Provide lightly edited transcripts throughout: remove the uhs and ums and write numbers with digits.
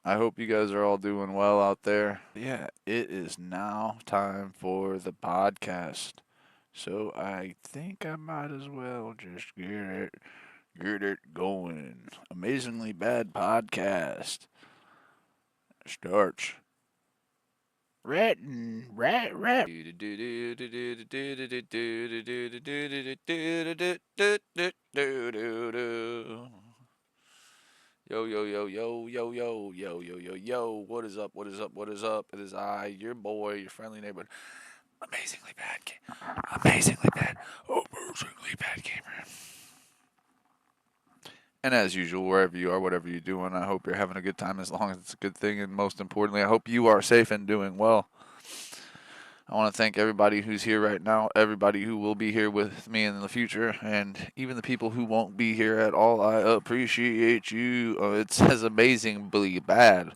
I hope you guys are all doing well out there. Yeah, it is now time for the podcast. So I think I might as well just get it going. Amazingly Bad Podcast starts. Rat. Yo, yo, yo, yo, yo, yo, yo, yo, yo, yo. What is up? What is up? What is up? It is I, your boy, your friendly neighborhood. Amazingly bad. Amazingly bad. Amazingly bad gamer. And as usual, wherever you are, whatever you're doing, I hope you're having a good time as long as it's a good thing. And most importantly, I hope you are safe and doing well. I want to thank everybody who's here right now, everybody who will be here with me in the future, and even the people who won't be here at all. I appreciate you. It says amazingly bad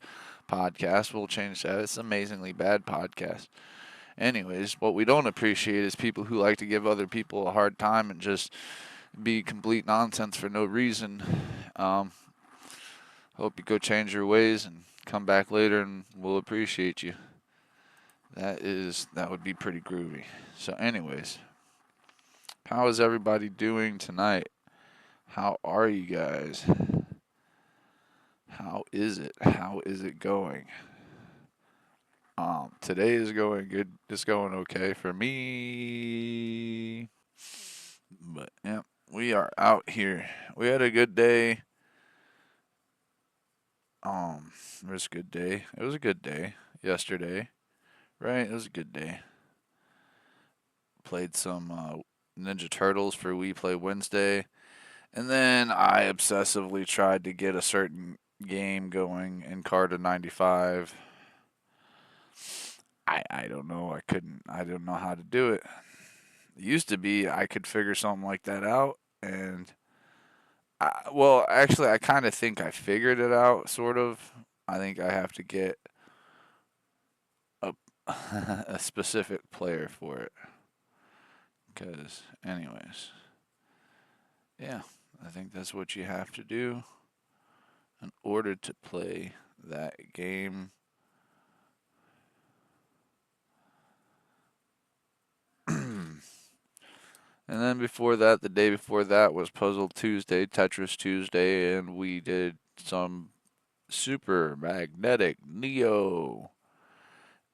podcast. We'll change that. It's amazingly bad podcast. Anyways, what we don't appreciate is people who like to give other people a hard time and just be complete nonsense for no reason. Um, Hope you go change your ways and come back later, and we'll appreciate you. That would be pretty groovy. So, anyways, how is everybody doing tonight? How are you guys? How is it? How is it going? Today is going good. It's going okay for me. But yeah, we are out here. We had a good day. It was a good day. It was a good day yesterday, right? It was a good day. Played some Ninja Turtles for We Play Wednesday. And then I obsessively tried to get a certain game going in Carta 95. I don't know. I couldn't. I don't know how to do it. It used to be I could figure something like that out. And, well, actually, I kind of think I figured it out, sort of. I think I have to get a, a specific player for it. Because, anyways, yeah, I think that's what you have to do in order to play that game. And then before that, the day before that was Puzzle Tuesday, Tetris Tuesday, and we did some Super Magnetic Neo.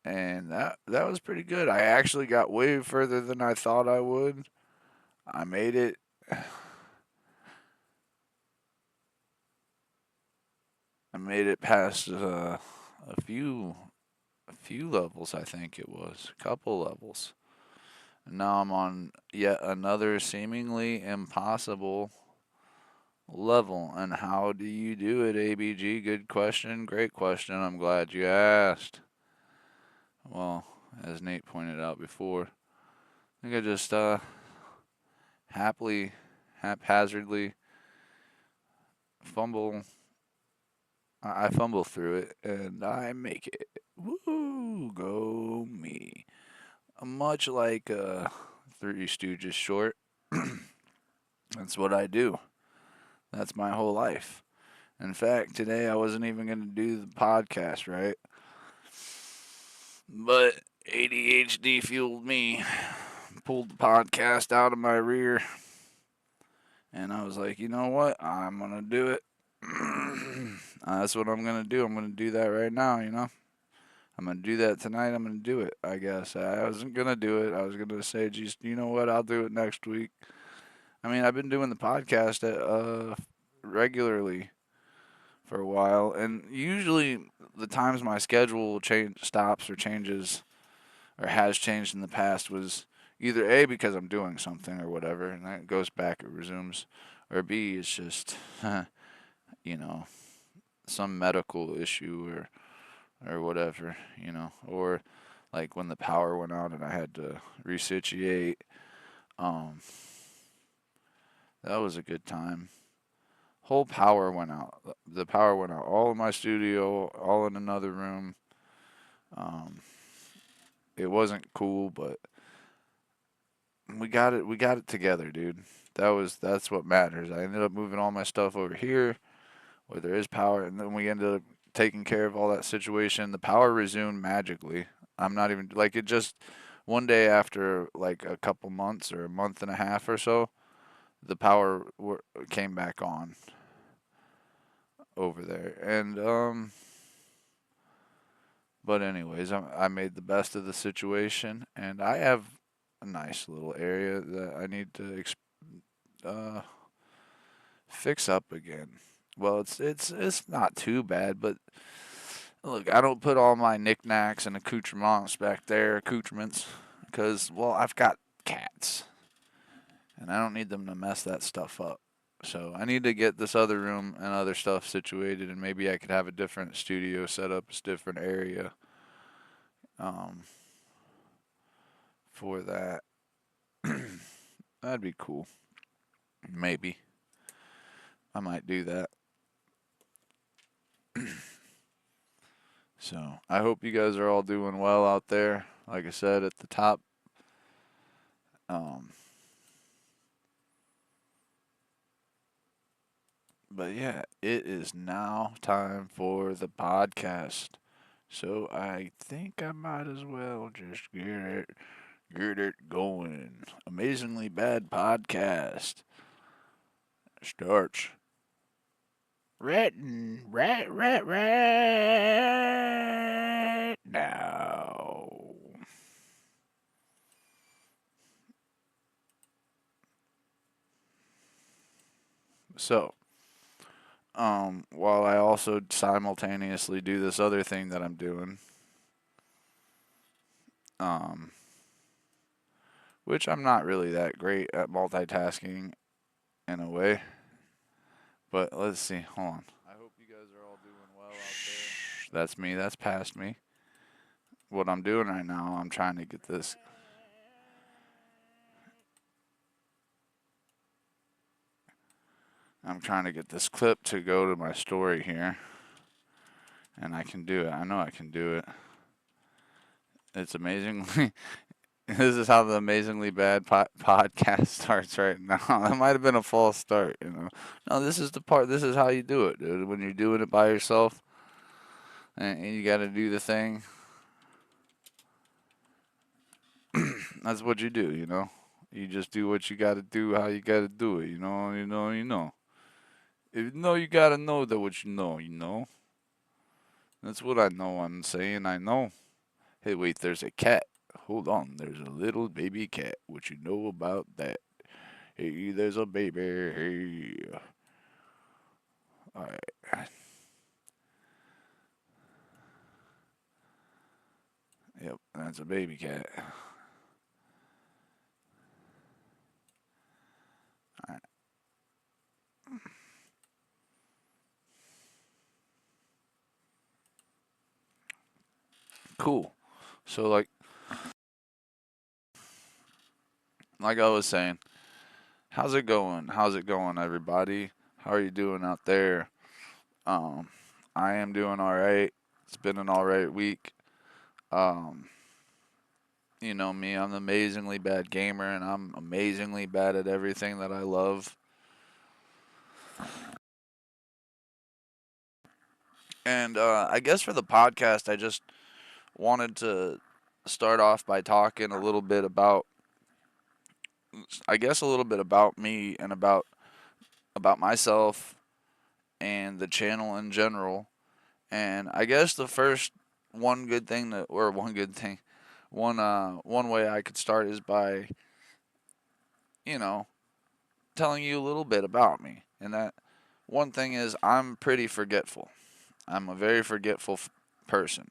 And that was pretty good. I actually got way further than I thought I would. I made it. I made it past few a few levels. I think it was a couple levels. And now I'm on yet another seemingly impossible level. And how do you do it, ABG? Good question. Great question. I'm glad you asked. Well, as Nate pointed out before, I think I just happily, haphazardly fumble. I fumble through it and I make it. Woo! Go me. Much like Three Stooges short, that's what I do. That's my whole life. In fact, today I wasn't even going to do the podcast, right? But ADHD fueled me, pulled the podcast out of my rear, and I was like, you know what? I'm going to do it. That's what I'm going to do. I'm going to do that right now, you know? I'm going to do that tonight. I'm going to do it, I guess. I wasn't going to do it. I was going to say, geez, you know what? I'll do it next week. I mean, I've been doing the podcast regularly for a while, and usually the times my schedule stops or changes or has changed in the past was either A, because I'm doing something or whatever, and then it goes back, it resumes, or B, it's just, you know, some medical issue or whatever, you know, or like when the power went out and I had to resituate. Um, that was a good time. Whole power went out. The power went out all in my studio, all in another room. Um, it wasn't cool, but we got it. We got it together, dude. That's what matters. I ended up moving all my stuff over here where there is power, and then we ended up taking care of all that situation, the power resumed magically. I'm not even like it just one day after like a couple months or a month and a half or so, the came back on over there. And but anyways, I made the best of the situation, and I have a nice little area that I need to uh, fix up again. Well, it's not too bad, but look, I don't put all my knickknacks and accoutrements back there, accoutrements, because well, I've got cats, and I don't need them to mess that stuff up. So I need to get this other room and other stuff situated, and maybe I could have a different studio set up, a different area, um, for that. That'd be cool. Maybe I might do that. So I hope you guys are all doing well out there. Like I said at the top, um, but yeah, it is now time for the podcast. So I think I might as well just get it going. Amazingly Bad Podcast starts right now. So, while I also simultaneously do this other thing that I'm doing, um, which I'm not really that great at multitasking in a way. But let's see. Hold on. I hope you guys are all doing well out there. That's me. That's past me. What I'm doing right now, I'm trying to get this. I'm trying to get this clip to go to my story here, and I can do it. I know I can do it. It's amazingly. This is how the amazingly bad podcast starts right now. That might have been a false start, you know. No, this is the part. This is how you do it, dude. When you're doing it by yourself, and you got to do the thing. That's what you do, you know. You just do what you got to do, how you got to do it, you know. You know. If you know, you got to know that what you know, you know. That's what I know. I'm saying I know. Hey, wait, there's a cat. Hold on, there's a little baby cat. What you know about that? Hey, there's a baby. Hey. Alright. Yep, that's a baby cat. Alright. Cool. So like I was saying, how's it going? How's it going, everybody? How are you doing out there? Um, I am doing all right. It's been an all right week. Um, you know me, I'm an amazingly bad gamer, and I'm amazingly bad at everything that I love. And I guess for the podcast, I just wanted to start off by talking a little bit about, I guess, a little bit about me and about myself and the channel in general. And I guess the first one good thing that, or one good thing, one way I could start is by, you know, telling you a little bit about me. And that one thing is I'm pretty forgetful. I'm a very forgetful person.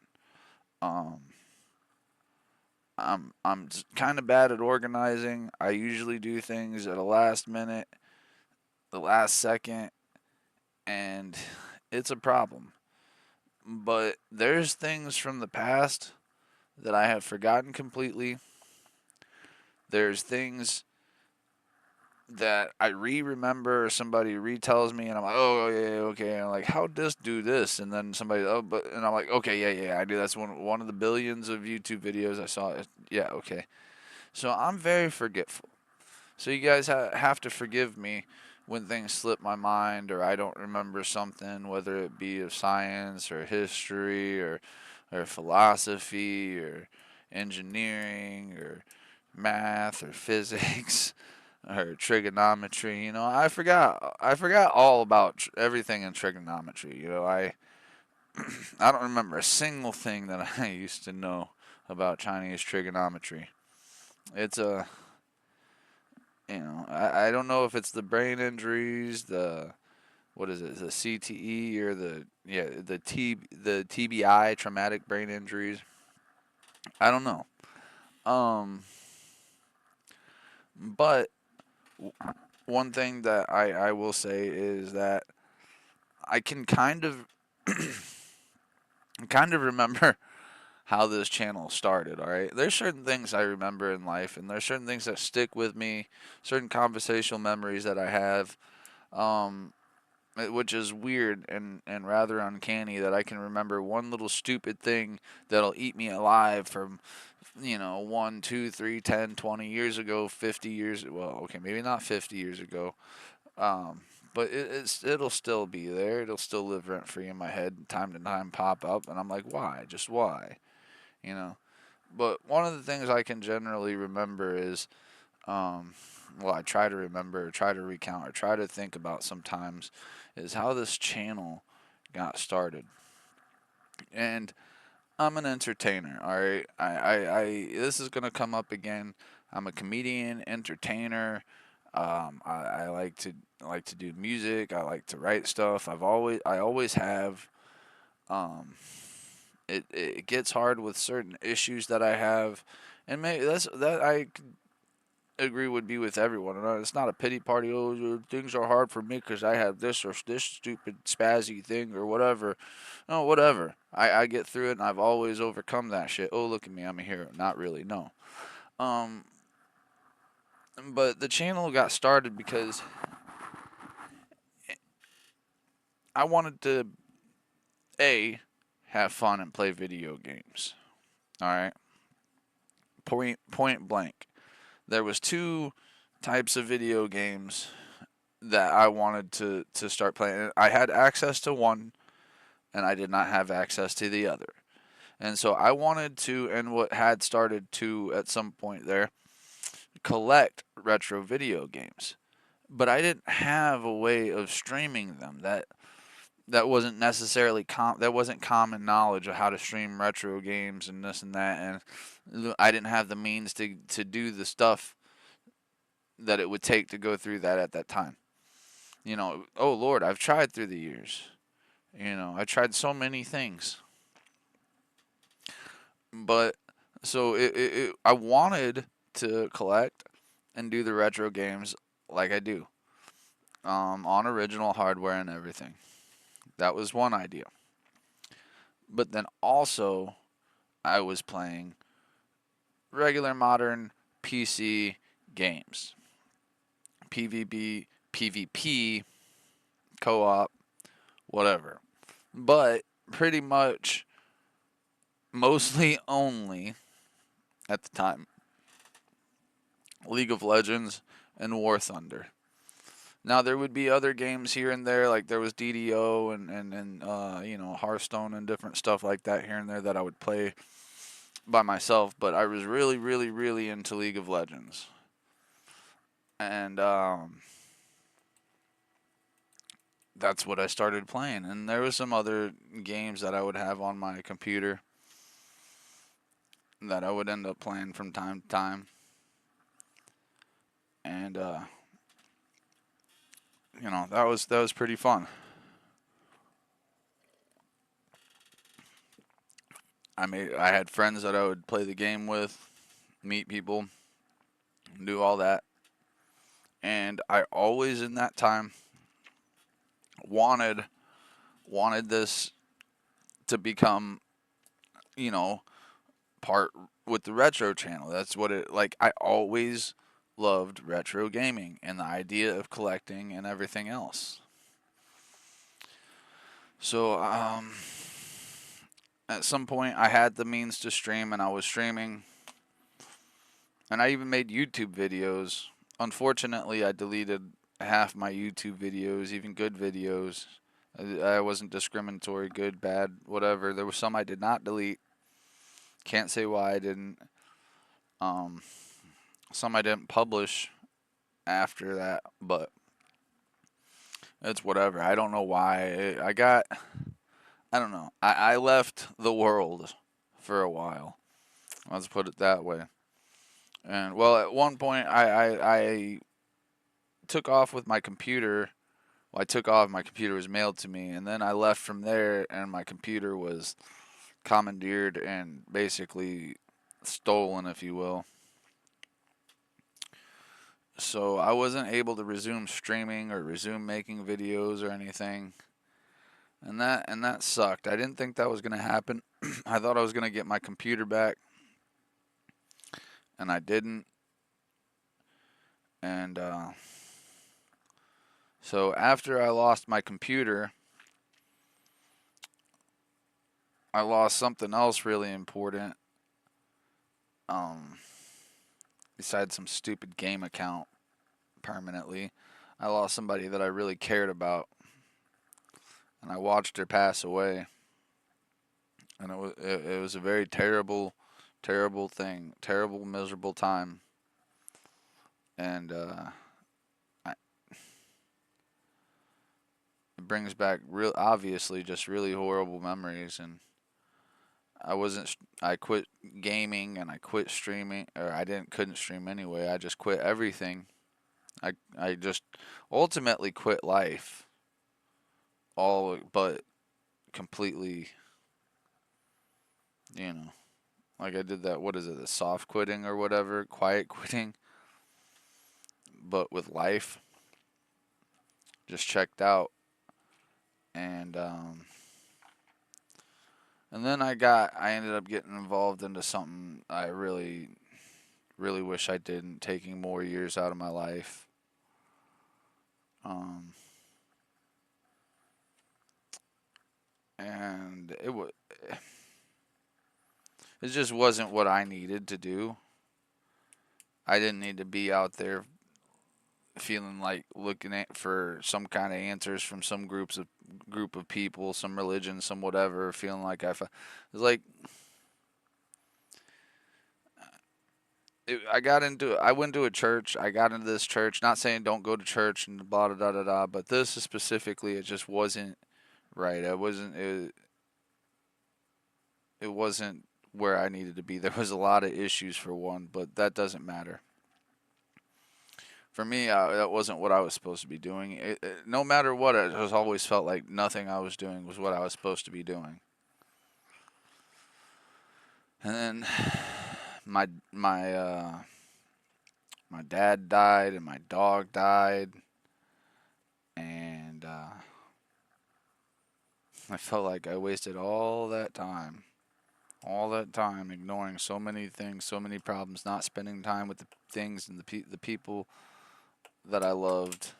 Um, I'm kind of bad at organizing. I usually do things at the last minute, the last second, and it's a problem. But there's things from the past that I have forgotten completely. There's things that I remember or somebody retells me and I'm like, oh yeah, okay. And I'm like, how'd this do this? And then somebody, oh, but and I'm like, okay, yeah, I do. That's one of the billions of YouTube videos I saw. Yeah, okay. So I'm very forgetful. So you guys have to forgive me when things slip my mind or I don't remember something, whether it be of science or history or philosophy or engineering or math or physics or trigonometry. I forgot all about everything in trigonometry. I don't remember a single thing that I used to know about Chinese trigonometry. It's a I don't know if it's the brain injuries, the what is it, the CTE or the TBI, traumatic brain injuries. I don't know. Um, but one thing that I will say is that I can kind of remember how this channel started. All right, there's certain things I remember in life, and there's certain things that stick with me, certain conversational memories that I have. Um, which is weird and rather uncanny that I can remember one little stupid thing that'll eat me alive from 1, 2, 3, 10, 20 years ago, 50 years, well, okay, maybe not 50 years ago, but it'll still be there. It'll still live rent free in my head, time to time pop up, and I'm like, why? Just why? You know. But one of the things I can generally remember is, um, well, I try to remember, or try to recount, or try to think about sometimes, is how this channel got started. And I'm an entertainer, all right. This is gonna come up again. I'm a comedian, entertainer. I like to do music. I like to write stuff. I always have. Um, it gets hard with certain issues that I have, and maybe that I agree would be with everyone. And it's not a pity party. Oh, things are hard for me because I have this or this stupid spazzy thing or whatever. No, whatever. I get through it, and I've always overcome that shit. Oh, look at me, I'm a hero. Not really, no. Um, but the channel got started because I wanted to have fun and play video games. All right, point blank. There was two types of video games that I wanted to start playing. I had access to one, and I did not have access to the other. And so I wanted to, and what had started to at some point there, collect retro video games. But I didn't have a way of streaming them. That wasn't necessarily that wasn't common knowledge of how to stream retro games and this and that, and I didn't have the means to do the stuff that it would take to go through that at that time. Oh Lord, I've tried through the years. I tried so many things. But so I wanted to collect and do the retro games like I do, on original hardware and everything. That was one idea. But then also, I was playing regular modern PC games, PvP, co-op, whatever. But pretty much, mostly only at the time, League of Legends and War Thunder. Now there would be other games here and there, like there was DDO and Hearthstone and different stuff like that here and there that I would play by myself. But I was really, really, really into League of Legends, and that's what I started playing. And there was some other games that I would have on my computer that I would end up playing from time to time, and that was pretty fun. I had friends that I would play the game with, meet people, do all that. And I always in that time wanted this to become, you know, part with the retro channel. That's what it like I always loved retro gaming and the idea of collecting and everything else. So at some point I had the means to stream and I was streaming, and I even made YouTube videos. Unfortunately, I deleted half my YouTube videos, even good videos. I wasn't discriminatory, good, bad, whatever. There was some I did not delete. Can't say why I didn't. Um, some I didn't publish after that, but it's whatever. I don't know why. I don't know. I left the world for a while. Let's put it that way. And well, at one point, I took off with my computer. Well, I took off. My computer was mailed to me, and then I left from there, and my computer was commandeered and basically stolen, if you will. So I wasn't able to resume streaming or resume making videos or anything. And that sucked. I didn't think that was going to happen. I thought I was going to get my computer back, and I didn't. And so after I lost my computer, I lost something else really important. Um, Besides some stupid game account permanently, I lost somebody that I really cared about, and I watched her pass away. And it was a very terrible, terrible thing, terrible, miserable time. And I, it brings back real obviously just really horrible memories. And I quit gaming and I quit streaming, or I didn't couldn't stream anyway. I just quit everything. I just ultimately quit life, all but completely, you know. Like I did that, what is it, the soft quitting or whatever, quiet quitting, but with life. Just checked out. And and then I ended up getting involved into something I really really wish I didn't, taking more years out of my life. Um, and it just wasn't what I needed to do. I didn't need to be out there feeling like looking at for some kind of answers from some group of people, some religion, some whatever. Feeling like it's like I went to a church. I got into this church. Not saying don't go to church and blah da da da da, but this is specifically, it just wasn't right. It wasn't where I needed to be. There was a lot of issues for one, but that doesn't matter. For me, that wasn't what I was supposed to be doing. No matter what, it has always felt like nothing I was doing was what I was supposed to be doing. And then my my my dad died and my dog died, and I felt like I wasted all that time ignoring so many things, so many problems, not spending time with the things and the people that I loved.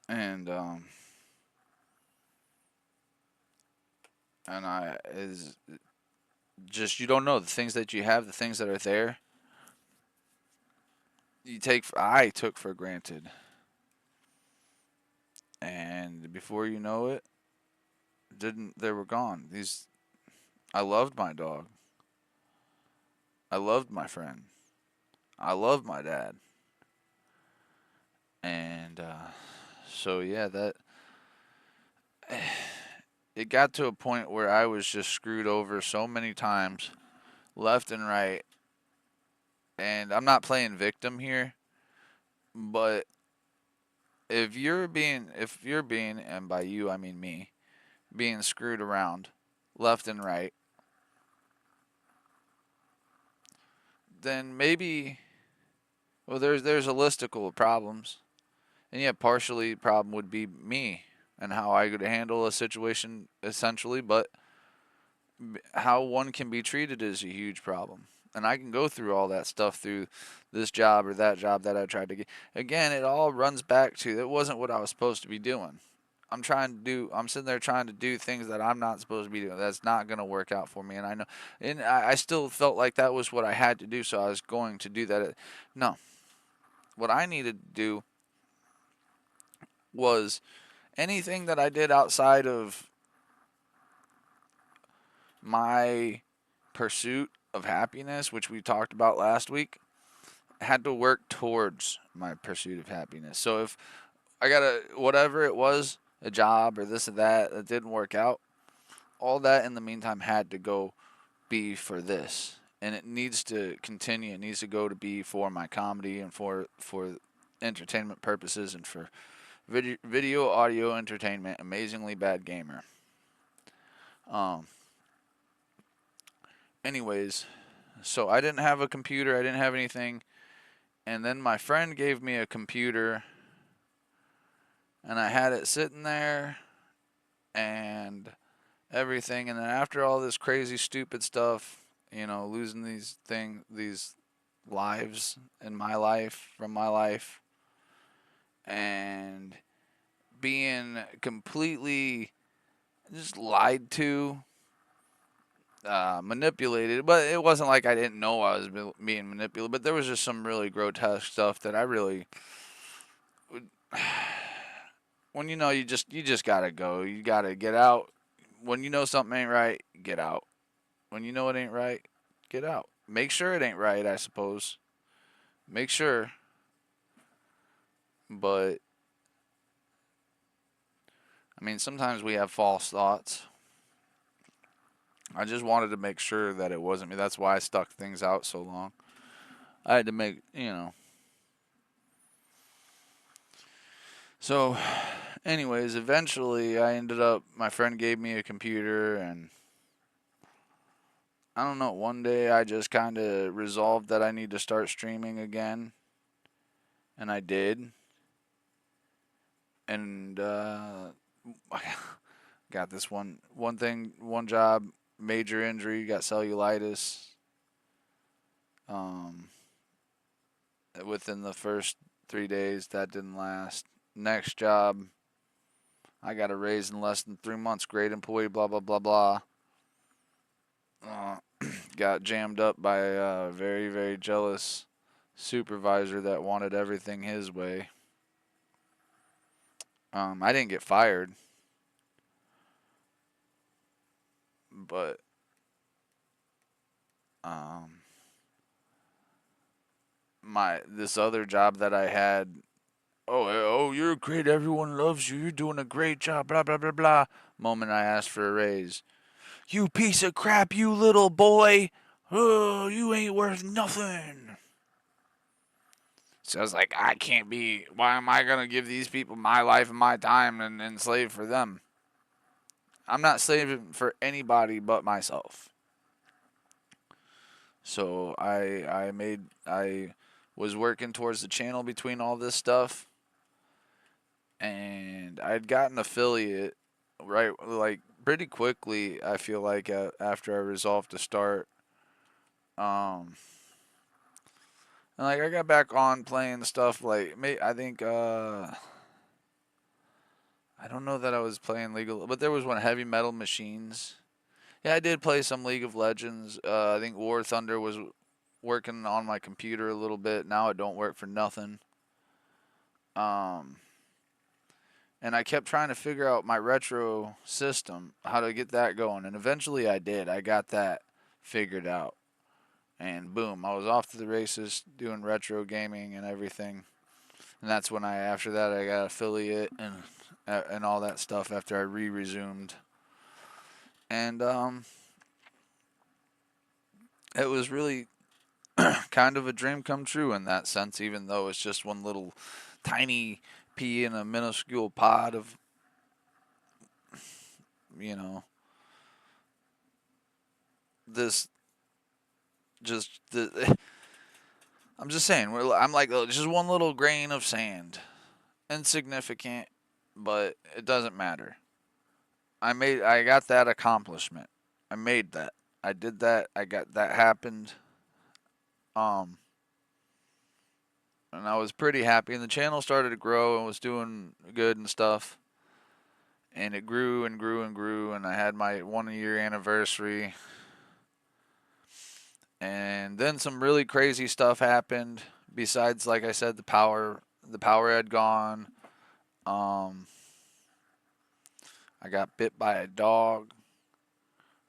And I is just, you don't know the things that you have, the things that are there. I took for granted, and before you know it, didn't they were gone. These I loved my dog. I loved my friend. I loved my dad. And so yeah, that it got to a point where I was just screwed over so many times, left and right. And I'm not playing victim here, but and by you I mean me, being screwed around, left and right, then maybe, well, there's a listicle of problems, and yeah, partially problem would be me and how I could handle a situation essentially, but how one can be treated is a huge problem. And I can go through all that stuff through this job or that job that I tried to get. Again, it all runs back to, it wasn't what I was supposed to be doing. I'm sitting there trying to do things that I'm not supposed to be doing. That's not going to work out for me. And I know, and I still felt like that was what I had to do. So I was going to do that. No, what I needed to do was anything that I did outside of my pursuit of happiness, which we talked about last week, had to work towards my pursuit of happiness. So if I got whatever it was, a job or this or that didn't work out, all that in the meantime had to go be for this. And it needs to continue. It needs to go to be for my comedy and for entertainment purposes and for video audio entertainment. Amazingly Bad Gamer. Um. Anyways, so I didn't have a computer. I didn't have anything. And then my friend gave me a computer, and I had it sitting there and everything. And then after all this crazy, stupid stuff, losing these lives in my life, from my life, and being completely just lied to, manipulated. But it wasn't like I didn't know I was being manipulated. But there was just some really grotesque stuff that I really when you just gotta go. You gotta get out. When you know something ain't right, get out. When you know it ain't right, get out. Make sure it ain't right, I suppose. Make sure. But I mean, sometimes we have false thoughts. I just wanted to make sure that it wasn't me. That's why I stuck things out so long. I had to make. So, anyways, eventually my friend gave me a computer, and I don't know, one day I just kind of resolved that I need to start streaming again, and I did. And I got this one job, major injury, got cellulitis. Um, Within the first 3 days, that didn't last. Next job, I got a raise in less than 3 months. Great employee, blah blah blah blah. Uh, got jammed up by a very very jealous supervisor that wanted everything his way. I didn't get fired, but um, this other job that I had. Oh, you're great. Everyone loves you. You're doing a great job. Blah blah blah blah. Moment I asked for a raise, you piece of crap, you little boy. Oh, you ain't worth nothing. So I was like, I can't be. Why am I gonna give these people my life and my time and slave for them? I'm not slaving for anybody but myself. So I was working towards the channel between all this stuff, and I'd got an affiliate right like pretty quickly. I feel like after I resolved to start, um, and like I got back on playing stuff like I think I don't know that I was playing legal, but there was one Heavy Metal Machines. Yeah, I did play some League of Legends. I think War Thunder was working on my computer a little bit. Now it don't work for nothing. Um, and I kept trying to figure out my retro system, how to get that going, and eventually I did. I got that figured out, and boom, I was off to the races doing retro gaming and everything. And that's when after that I got affiliate and all that stuff after I resumed. And it was really kind of a dream come true in that sense, even though it's just one little tiny pea in a minuscule pod of, you know, this just the. I'm just saying, I'm like just one little grain of sand, insignificant, but it doesn't matter. I got that accomplishment. I made that. I did that. I got that happened. Um, and I was pretty happy. And the channel started to grow and was doing good and stuff. and it grew and grew and grew, and I had my 1 year anniversary, and then some really crazy stuff happened. Besides, like I said, the power had gone. Um, I got bit by a dog.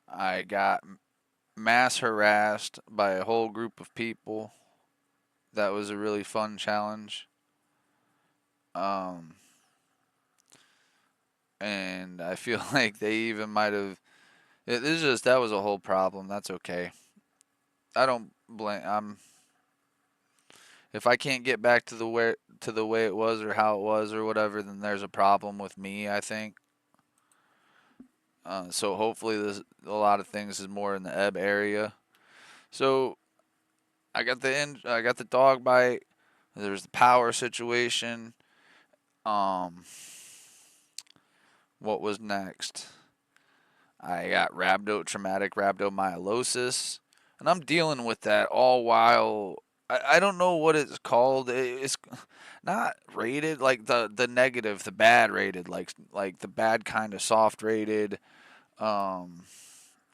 I got mass harassed by a whole group of people. That was a really fun challenge. Um, and I feel like they even might have. It is just that was a whole problem. That's okay. I don't blame. If I can't get back to the way it was or how it was or whatever, then there's a problem with me. I think. So hopefully, this a lot of things is more in the ebb area. So I got the dog bite. There's the power situation. Um, what was next? I got traumatic rhabdomyolysis, and I'm dealing with that all while I don't know what it's called. It's not rated like the negative, the bad rated, like the bad kind of soft rated. Um,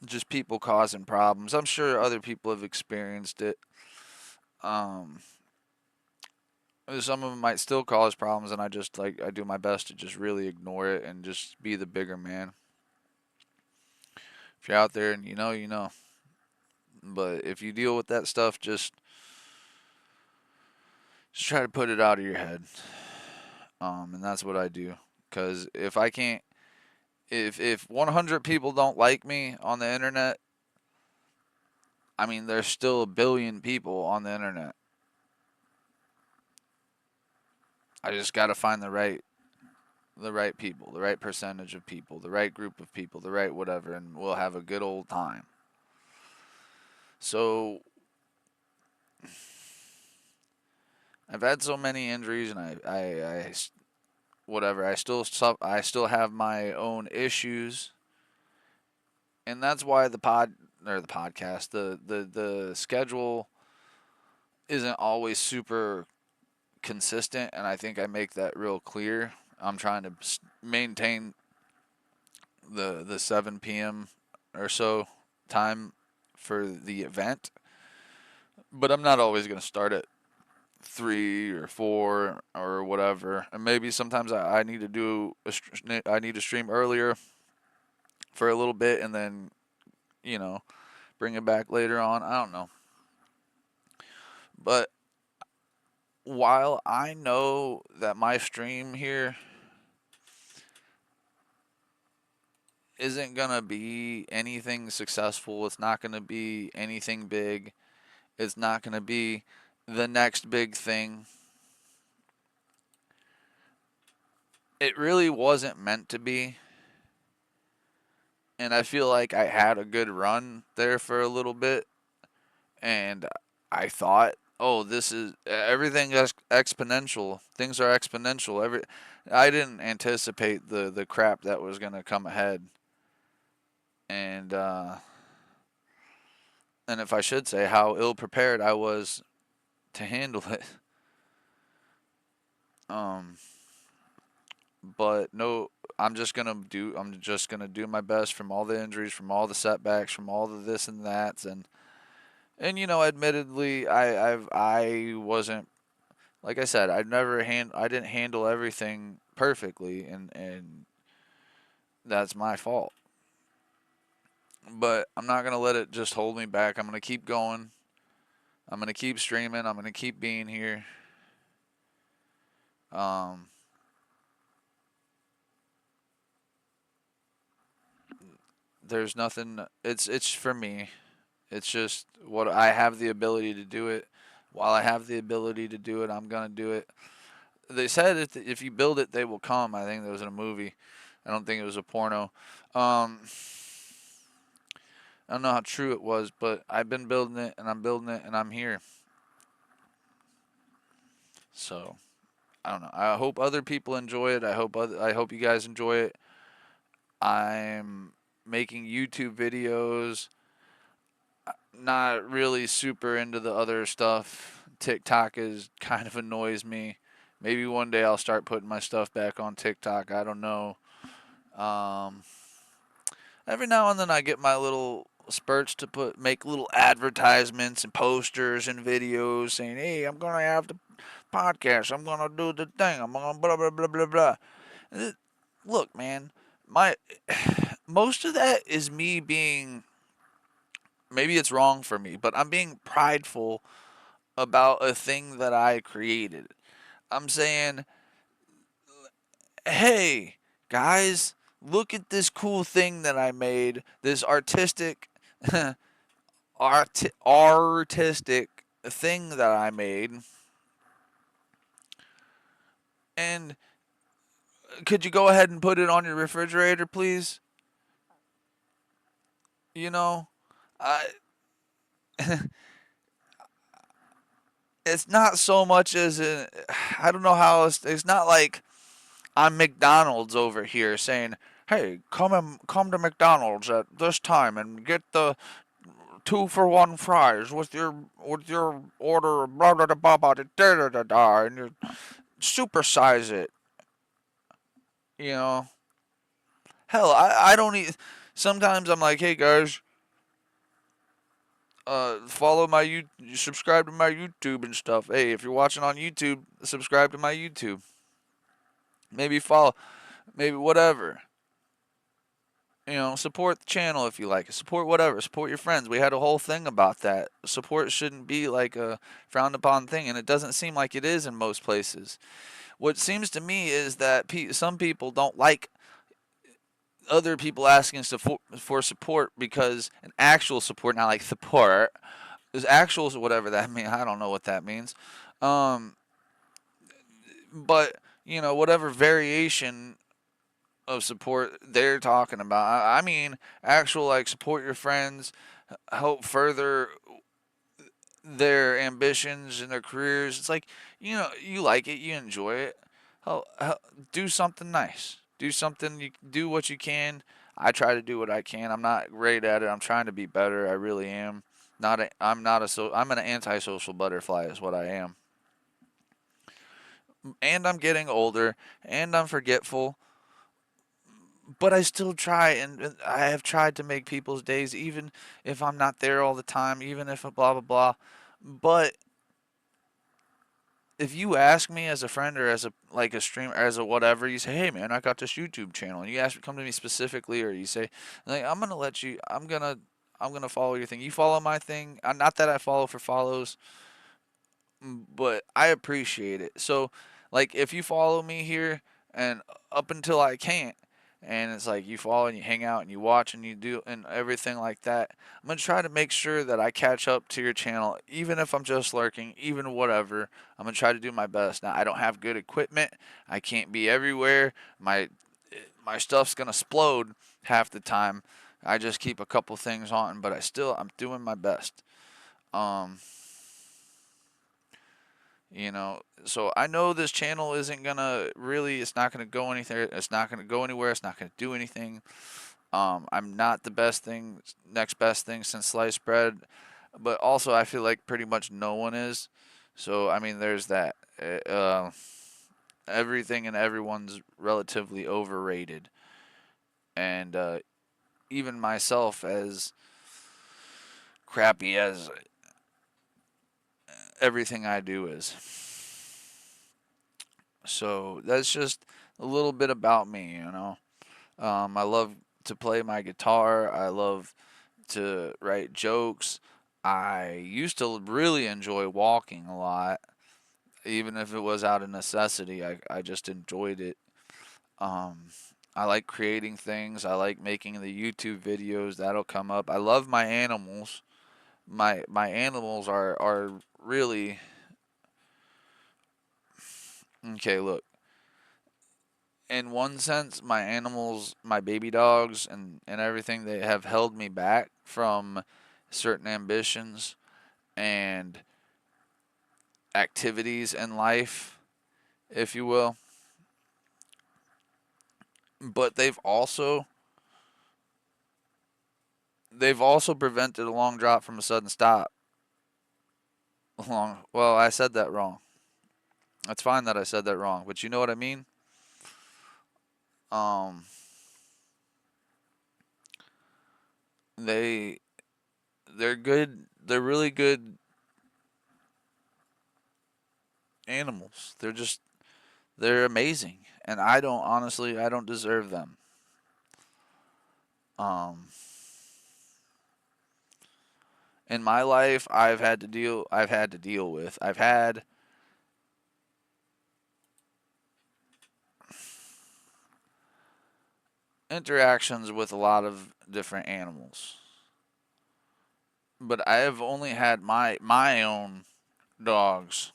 just people causing problems. I'm sure other people have experienced it. Um, some of them might still cause problems, and I do my best to just really ignore it and just be the bigger man. If you're out there and you know, you know. But if you deal with that stuff, just try to put it out of your head. And that's what I do. Cause if I can't, if 100 people don't like me on the internet, I mean there's still a billion people on the internet. I just got to find the right people, the right percentage of people, the right group of people, the right whatever, and we'll have a good old time. So I've had so many injuries, and I whatever. I still have my own issues, and that's why the podcast, the schedule isn't always super consistent, and I think I make that real clear. I'm trying to maintain the 7 p.m. or so time for the event, but I'm not always going to start at 3 or 4 or whatever. And maybe sometimes I need to I need to stream earlier for a little bit and then you know bring it back later on. I don't know, but while I know that my stream here isn't gonna be anything successful, it's not gonna be anything big, it's not gonna be the next big thing. It really wasn't meant to be, and I feel like I had a good run there for a little bit, and I thought, oh, this is everything is exponential. Things are exponential. I didn't anticipate the crap that was gonna come ahead, and and if I should say how ill prepared I was to handle it. Um, but no, I'm just gonna do my best from all the injuries, from all the setbacks, from all the this and that, and admittedly, I wasn't like I said, I didn't handle everything perfectly, and that's my fault. But I'm not gonna let it just hold me back. I'm gonna keep going. I'm gonna keep streaming. I'm gonna keep being here. Um, there's nothing. It's for me. It's just what I have the ability to do it. While I have the ability to do it, I'm gonna do it. They said if you build it, they will come. I think that was in a movie. I don't think it was a porno. Um, I don't know how true it was, but I've been building it and I'm building it and I'm here. So I don't know. I hope other people enjoy it. I hope you guys enjoy it. I'm making YouTube videos. Not really super into the other stuff. TikTok is kind of annoys me. Maybe one day I'll start putting my stuff back on TikTok. I don't know. Um, every now and then I get my little spurts to make little advertisements and posters and videos saying, "Hey, I'm gonna have the podcast. I'm gonna do the thing. I'm gonna blah blah blah blah blah." Look, man, my most of that is me being, maybe it's wrong for me, but I'm being prideful about a thing that I created. I'm saying, hey, guys, look at this cool thing that I made, this artistic, artistic thing that I made, and could you go ahead and put it on your refrigerator, please? You know, I, it's not so much as I don't know how it's not like I'm McDonald's over here saying, "Hey, come to McDonald's at this time and get the 2-for-1 fries with your order of blah blah blah blah da da da da, and you supersize it." You know, hell, I don't eat. Sometimes I'm like, "Hey guys, follow my subscribe to my YouTube and stuff. Hey, if you're watching on YouTube, subscribe to my YouTube. Maybe follow, maybe whatever." Support the channel if you like it. Support whatever. Support your friends. We had a whole thing about that. Support shouldn't be like a frowned upon thing, and it doesn't seem like it is in most places. What seems to me is that some people don't like other people asking for support, because an actual support, not like support, is actual, whatever that means. I don't know what that means. Um, but, whatever variation of support they're talking about. I mean, actual, like, support your friends, help further their ambitions and their careers. It's like, you like it, you enjoy it. Do something nice. Do something. You do what you can. I try to do what I can. I'm not great at it. I'm trying to be better. I really am. I'm not a so. I'm an antisocial butterfly, is what I am. And I'm getting older, and I'm forgetful, but I still try, and I have tried to make people's days, even if I'm not there all the time, even if blah blah blah. But if you ask me as a friend, or as a like a streamer, as a whatever, you say, "Hey man, I got this YouTube channel," and you come to me specifically, or you say, like, I'm gonna follow your thing. You follow my thing. Not that I follow for follows, but I appreciate it. So, like, if you follow me here, and up until I can't, and it's like you follow and you hang out and you watch and you do and everything like that, I'm gonna try to make sure that I catch up to your channel, even if I'm just lurking, even whatever. I'm gonna try to do my best. Now, I don't have good equipment. I can't be everywhere. My stuff's gonna explode half the time. I just keep a couple things on, but I'm doing my best. Um, so I know this channel isn't gonna really, it's not gonna go anything, it's not gonna go anywhere, it's not gonna do anything. I'm not the next best thing since sliced bread, but also I feel like pretty much no one is. So I mean, there's that. Everything and everyone's relatively overrated, and even myself, as crappy as everything I do is. So that's just a little bit about me. I love to play my guitar. I love to write jokes. I used to really enjoy walking a lot, even if it was out of necessity. I just enjoyed it. Um, I like creating things. I like making the YouTube videos. That'll come up. I love my animals. My animals are really okay. Look, in one sense, my animals, my baby dogs, and everything, they have held me back from certain ambitions and activities in life, if you will. But they've also prevented a long drop from a sudden stop. Well, I said that wrong. That's fine that I said that wrong, but you know what I mean. Um, They they're good. They're really good animals. They're amazing, and I don't deserve them. Um, in my life, I've had interactions with a lot of different animals, but I have only had my own dogs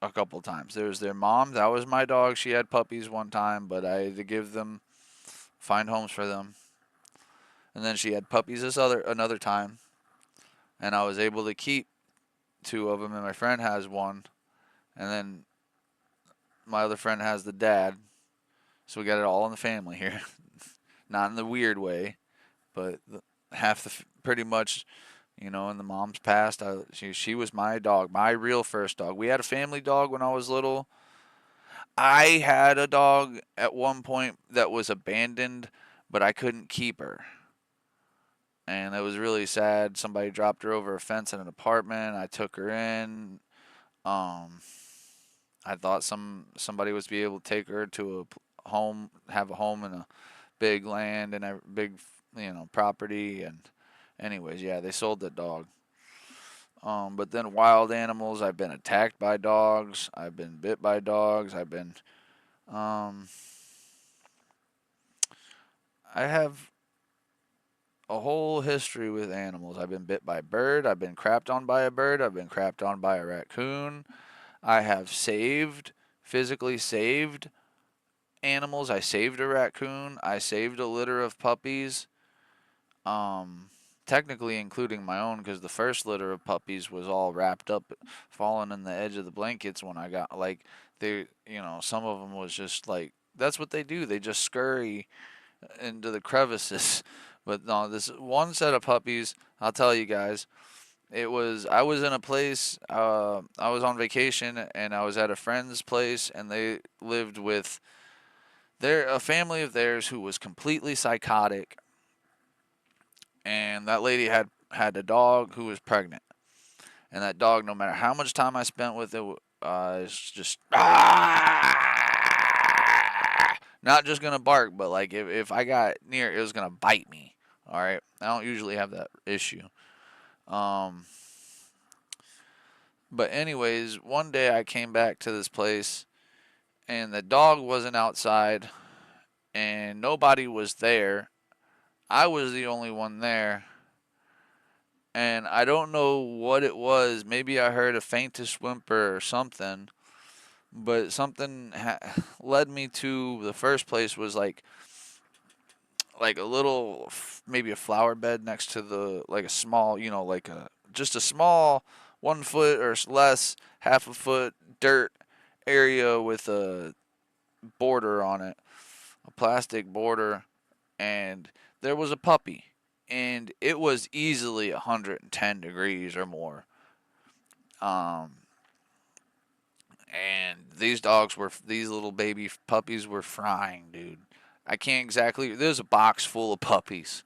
a couple times. There was their mom, that was my dog. She had puppies one time, but I had to find homes for them. And then she had puppies this other another time, and I was able to keep two of them, and my friend has one, and then my other friend has the dad. So we got it all in the family here, not in the weird way, but pretty much, and the mom's passed. She was my dog, my real first dog. We had a family dog when I was little. I had a dog at one point that was abandoned, but I couldn't keep her. And it was really sad. Somebody dropped her over a fence in an apartment. I took her in. Um, I thought somebody was be able to take her to a home, have a home in a big land and a big, property. And anyways, yeah, they sold the dog. But then wild animals, I've been attacked by dogs. I've been bit by dogs. Um, I have a whole history with animals. I've been bit by a bird. I've been crapped on by a bird. I've been crapped on by a raccoon. I have physically saved animals. I saved a raccoon. I saved a litter of puppies. Um, Technically including my own because the first litter of puppies was all wrapped up, falling in the edge of the blankets when I got some of them was just like that's what they do. They just scurry into the crevices. But no, this one set of puppies, I'll tell you guys, I was in a place, I was on vacation and I was at a friend's place and they lived with a family of theirs who was completely psychotic, and that lady had a dog who was pregnant, and that dog, no matter how much time I spent with it, it's just not just gonna bark, but like if I got near it was gonna bite me. All right, I don't usually have that issue. Um, but anyways, one day I came back to this place and the dog wasn't outside and nobody was there. I was the only one there. And I don't know what it was. Maybe I heard a faintest whimper or something. But led me to the first place was like a little, maybe a flower bed next to like a small, like just a small 1 foot or less, half a foot dirt area with a border on it, a plastic border, and there was a puppy, and it was easily 110 degrees or more. Um, and these little baby puppies were frying, dude. I can't exactly. There's a box full of puppies.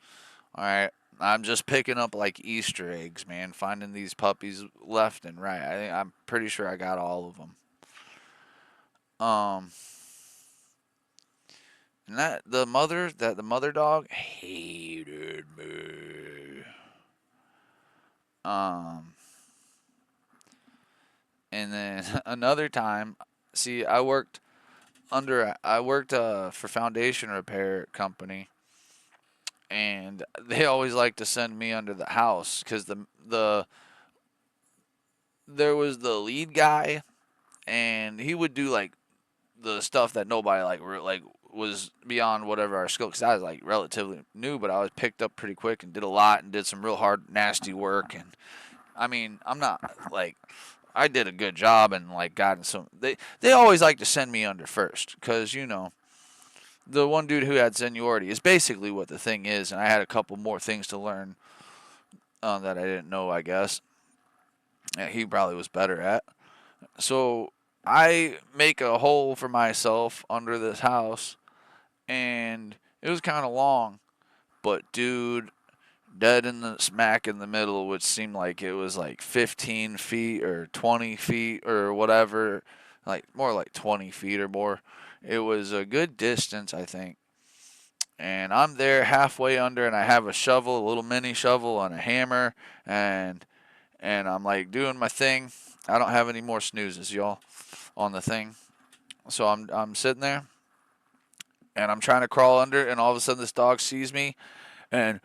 All right, I'm just picking up like Easter eggs, man. Finding these puppies left and right. I'm pretty sure I got all of them. Um, and the mother dog hated me. Um, and then another time, see, I worked for foundation repair company, and they always like to send me under the house because there was the lead guy, and he would do like the stuff that nobody like was beyond whatever our skill. Because I was like relatively new, but I was picked up pretty quick and did a lot and did some real hard, nasty work. And I mean, I'm not like I did a good job and like gotten some. They always like to send me under first because the one dude who had seniority is basically what the thing is, and I had a couple more things to learn that I didn't know, I guess. Yeah, he probably was better at. So I make a hole for myself under this house, and it was kind of long, but dude, dead in the smack in the middle, which seemed like it was like 15 feet or 20 feet or whatever, like more like 20 feet or more. It was a good distance, I think. And I'm there halfway under, and I have a shovel, a little mini shovel, and a hammer, and I'm like doing my thing. I don't have any more snoozes, y'all, on the thing. So I'm sitting there, and I'm trying to crawl under, and all of a sudden this dog sees me, and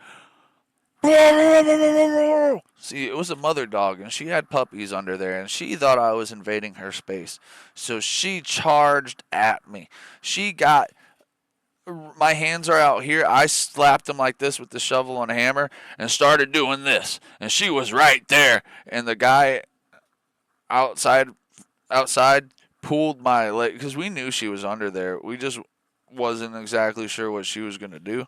see, it was a mother dog, and she had puppies under there, and she thought I was invading her space. So she charged at me. She got my hands are out here. I slapped him like this with the shovel and hammer and started doing this. And she was right there. And the guy outside outside pulled my leg because we knew she was under there. We just wasn't exactly sure what she was gonna do.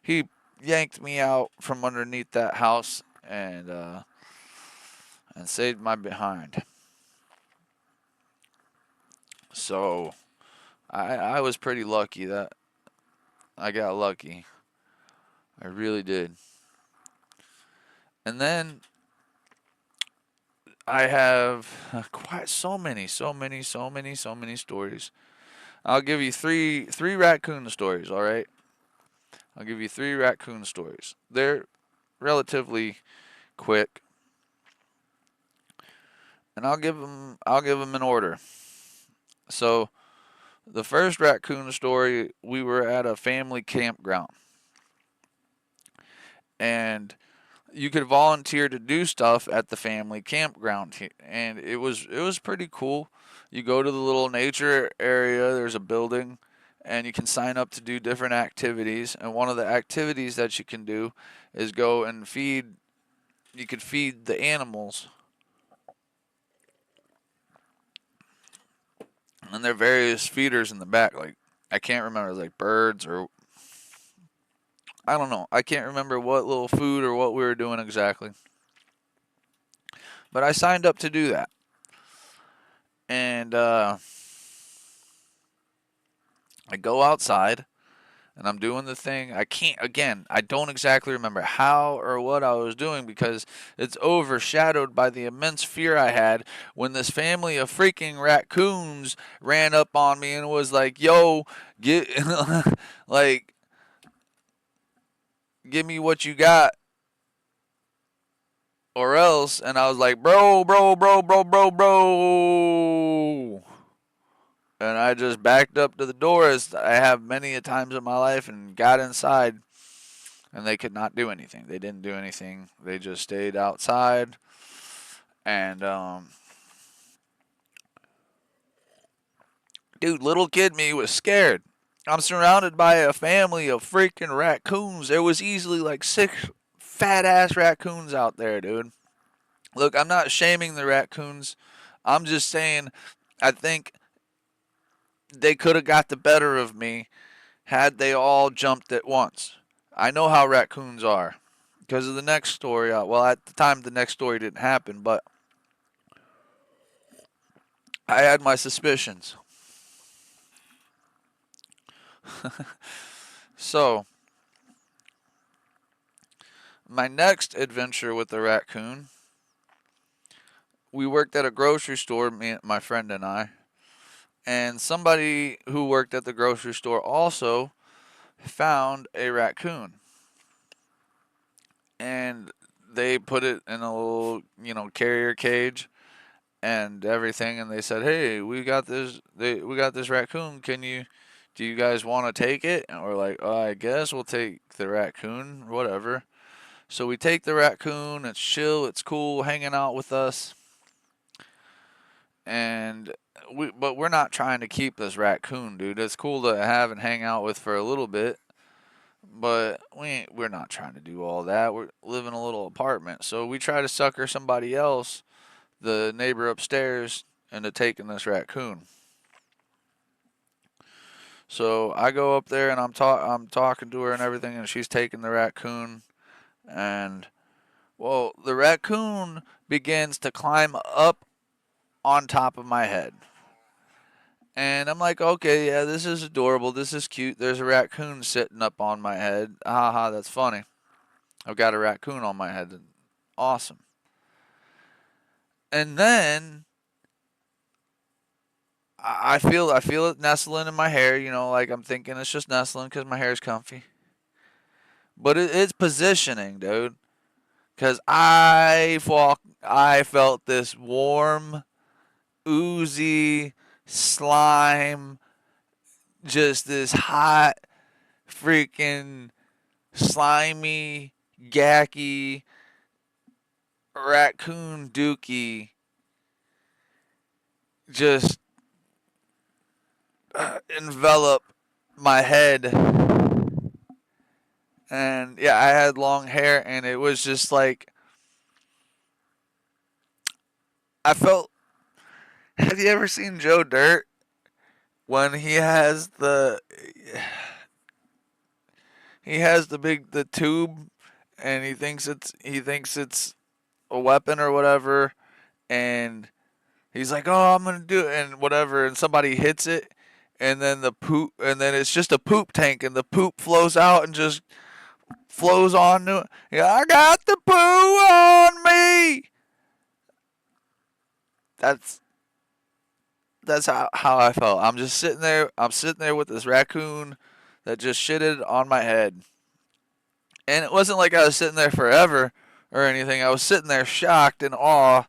He yanked me out from underneath that house and saved my behind. So I was pretty lucky that I got lucky. I really did. And then I have quite so many stories. I'll give you three raccoon stories. All right, I'll give you three raccoon stories. They're relatively quick, and I'll give them in order. So the first raccoon story, we were at a family campground, and you could volunteer to do stuff at the family campground, and it was pretty cool. You go to the little nature area. There's a building, and you can sign up to do different activities. And one of the activities that you can do is go and feed. You could feed the animals, and there are various feeders in the back. Like I can't remember, like birds or I don't know. I can't remember what little food or what we were doing exactly. But I signed up to do that, and I go outside and I'm doing the thing. I don't exactly remember how or what I was doing because it's overshadowed by the immense fear I had when this family of freaking raccoons ran up on me and was like, yo, get, like, give me what you got or else. And I was like, bro, bro, bro, bro, bro, bro. And I just backed up to the door as I have many a times in my life and got inside, and they could not do anything. They didn't do anything. They just stayed outside, and dude, little kid me was scared. I'm surrounded by a family of freaking raccoons. There was easily like six fat ass raccoons out there, dude. Look, I'm not shaming the raccoons. I'm just saying I think they could have got the better of me had they all jumped at once. I know how raccoons are because of the next story. Well, at the time, the next story didn't happen, but I had my suspicions. So, my next adventure with the raccoon, we worked at a grocery store, my friend and I, and somebody who worked at the grocery store also found a raccoon, and they put it in a little, carrier cage and everything, and they said, "Hey, we got this raccoon. Do you guys want to take it?" And we're like, "Oh, I guess we'll take the raccoon, whatever." So we take the raccoon. It's chill. It's cool, hanging out with us, and but we're not trying to keep this raccoon, dude. It's cool to have and hang out with for a little bit, but we're not trying to do all that. We live in a little apartment, so we try to sucker somebody else, the neighbor upstairs, into taking this raccoon. So I go up there and I'm talking to her and everything, and she's taking the raccoon, and well, the raccoon begins to climb up on top of my head. And I'm like, okay, yeah, this is adorable. This is cute. There's a raccoon sitting up on my head. Haha, that's funny. I've got a raccoon on my head. Awesome. And then I feel it nestling in my hair. Like I'm thinking it's just nestling because my hair is comfy. But it's positioning, dude. Because I felt this warm, oozy slime, just this hot, freaking slimy, gacky raccoon dookie just envelop my head. And yeah, I had long hair, and it was just like I felt. Have you ever seen Joe Dirt when he has the tube, and he thinks it's a weapon or whatever, and he's like, "Oh, I'm gonna do it," and whatever, and somebody hits it, and then the poop, and then it's just a poop tank, and the poop flows out and just flows onto it. Yeah, I got the poo on me. That's that's how I felt. I'm just sitting there. I'm sitting there with this raccoon that just shitted on my head, and it wasn't like I was sitting there forever or anything. I was sitting there shocked and awe.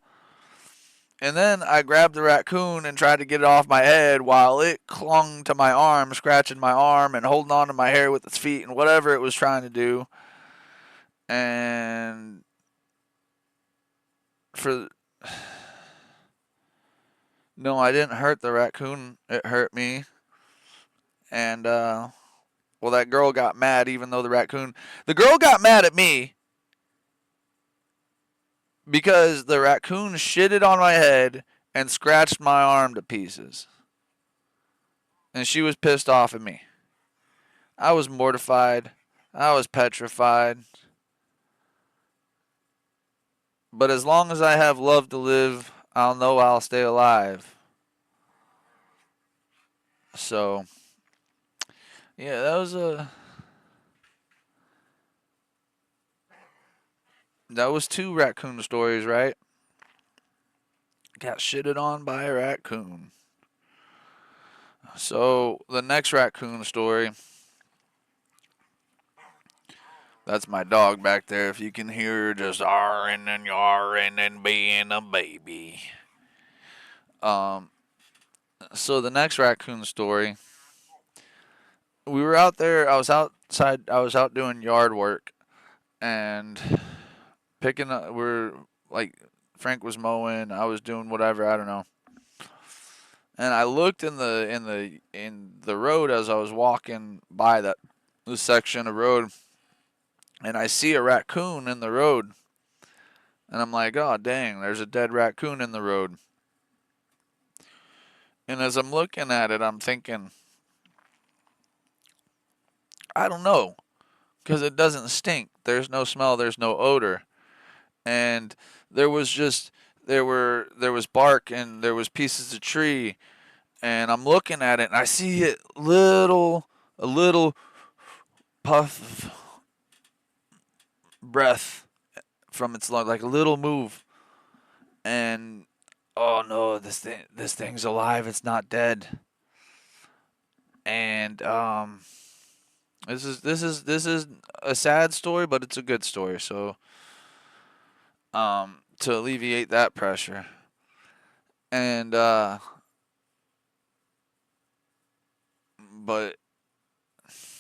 And then I grabbed the raccoon and tried to get it off my head while it clung to my arm, scratching my arm and holding on to my hair with its feet and whatever it was trying to do. And for no, I didn't hurt the raccoon. It hurt me. And well, that girl got mad, even though the girl got mad at me because the raccoon shitted on my head and scratched my arm to pieces. And she was pissed off at me. I was mortified. I was petrified. But as long as I have love to live, I'll know I'll stay alive. So, yeah, that was two raccoon stories, right? Got shitted on by a raccoon. So, the next raccoon story, that's my dog back there. If you can hear her just arring and yarring and being a baby. Um, so the next raccoon story, we were out there. I was outside. I was out doing yard work and picking up. We're like Frank was mowing. I was doing whatever. I don't know. And I looked in the road as I was walking by this section of road, and I see a raccoon in the road. And I'm like, oh dang, there's a dead raccoon in the road. And as I'm looking at it, I'm thinking, I don't know, because it doesn't stink. There's no smell. There's no odor. And there was just there was bark and there was pieces of tree, and I'm looking at it and I see a little puff of breath from its lung, like a little move, and oh no, this thing's alive. It's not dead. And this is a sad story, but it's a good story. So to alleviate that pressure, and but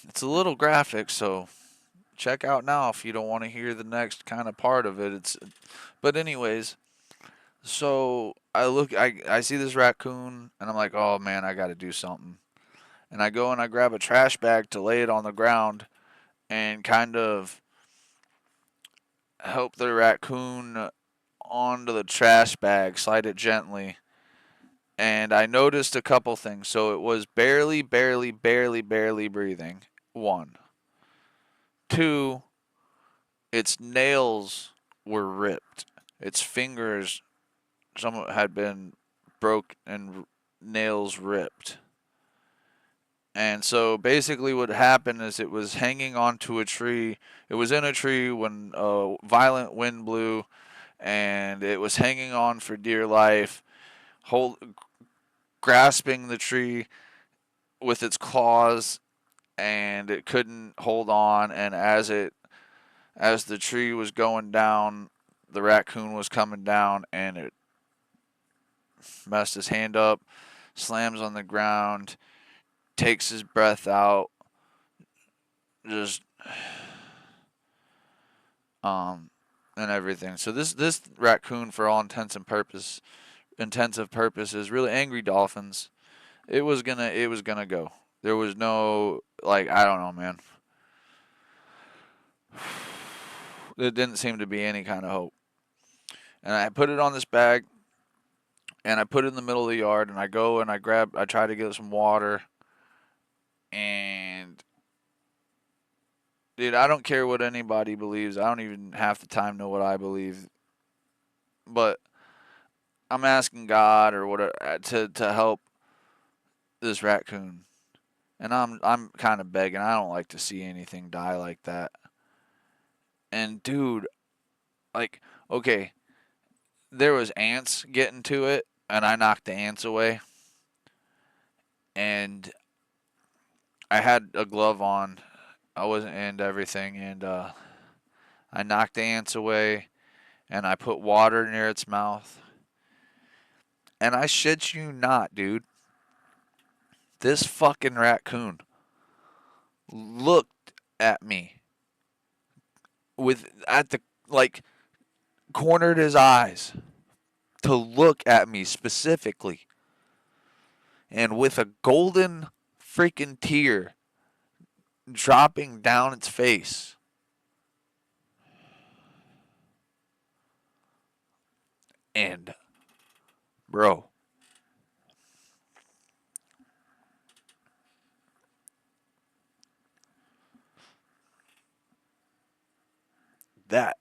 it's a little graphic, so check out now if you don't want to hear the next kind of part of it. But anyways, so I see this raccoon, and I'm like, oh man, I got to do something. And I go and I grab a trash bag to lay it on the ground and kind of help the raccoon onto the trash bag, slide it gently. And I noticed a couple things. So it was barely, barely, barely, barely breathing. One. Two, its nails were ripped. Its fingers, some had been broke and nails ripped. And so basically, what happened is it was hanging onto a tree. It was in a tree when a violent wind blew, and it was hanging on for dear life, hold, grasping the tree with its claws, and it couldn't hold on. And as the tree was going down, the raccoon was coming down, and it messed his hand up, slams on the ground, takes his breath out, just um and everything. So this raccoon, for all intensive purpose, is really angry dolphins. It was gonna go. There was no, like, I don't know, man. There didn't seem to be any kind of hope. And I put it on this bag, and I put it in the middle of the yard, and I go and I try to get some water, and dude, I don't care what anybody believes. I don't even half the time know what I believe, but I'm asking God or whatever to help this raccoon, and I'm kind of begging. I don't like to see anything die like that. And dude, like, okay, there was ants getting to it, and I knocked the ants away, and I had a glove on. I wasn't into everything, and I knocked the ants away, and I put water near its mouth, and I shit you not, dude, this fucking raccoon looked at me with at the like cornered his eyes to look at me specifically, and with a golden freaking tear dropping down its face. And bro, that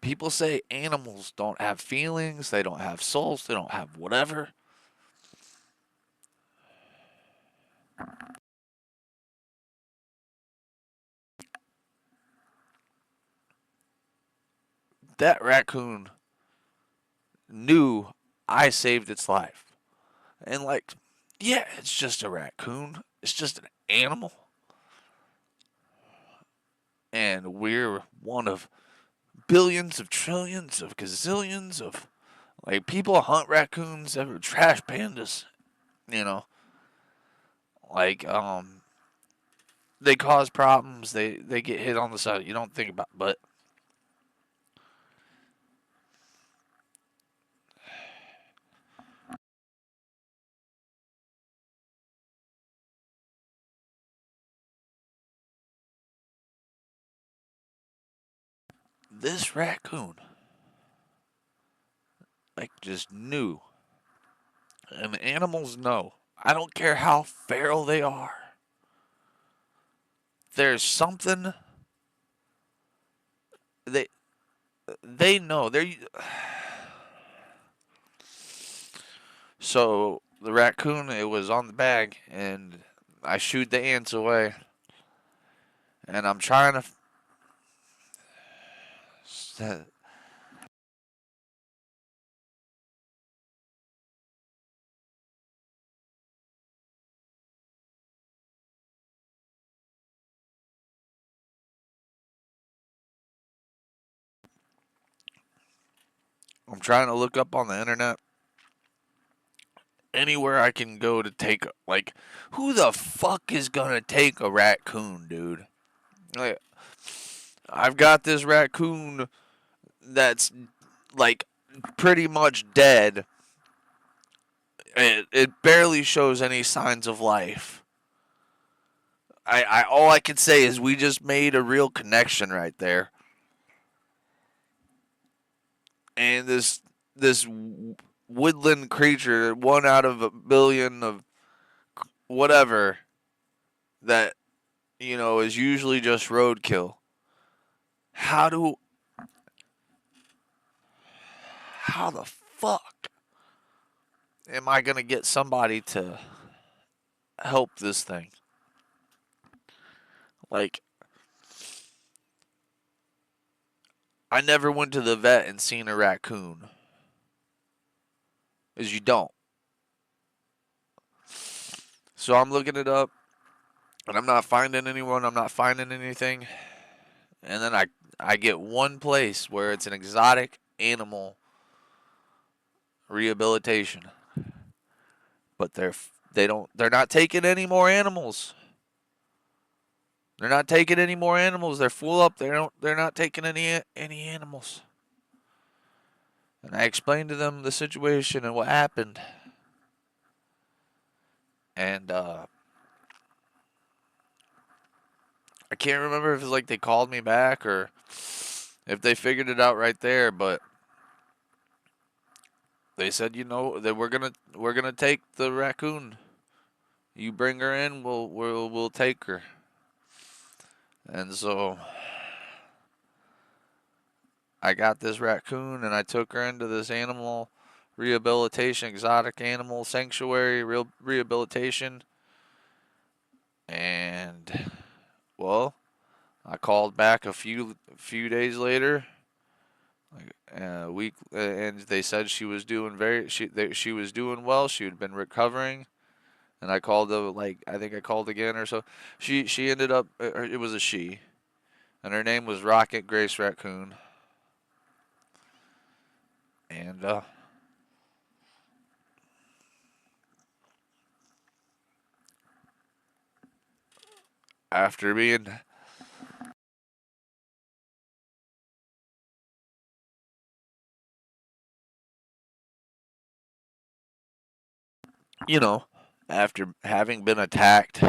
people say animals don't have feelings, they don't have souls, they don't have whatever. That raccoon knew I saved its life. And like, yeah, it's just a raccoon. It's just an animal. And we're one of billions of trillions of gazillions of, like, people hunt raccoons, ever trash pandas, you know. Like, they cause problems, they get hit on the side. You don't think about, but this raccoon, like, just knew. And animals know. I don't care how feral they are. There's something they they know. They're so the raccoon, it was on the bag, and I shooed the ants away, and I'm trying to look up on the internet anywhere I can go to take, like, who the fuck is gonna take a raccoon, dude? Like, I've got this raccoon that's, like, pretty much dead. It barely shows any signs of life. I all I can say is we just made a real connection right there. And this woodland creature, one out of a billion of whatever, that, is usually just roadkill. How do how the fuck am I gonna get somebody to help this thing. Like, I never went to the vet and seen a raccoon. As you don't. So I'm looking it up, and I'm not finding anyone. I'm not finding anything. And then I get one place where it's an exotic animal rehabilitation, but they're not taking any more animals. They're not taking any more animals. They're full up. They're not taking any animals. And I explained to them the situation and what happened. And I can't remember if it's like they called me back or if they figured it out right there, but they said, that we're gonna take the raccoon. You bring her in, we'll take her. And so I got this raccoon and I took her into this animal rehabilitation, exotic animal sanctuary, real rehabilitation. And well, I called back a few days later, like a week, and they said she was doing she was doing well. She had been recovering, and I called I think I called again or so. She ended up it was a she, and her name was Rocket Grace Raccoon, and after being you know after having been attacked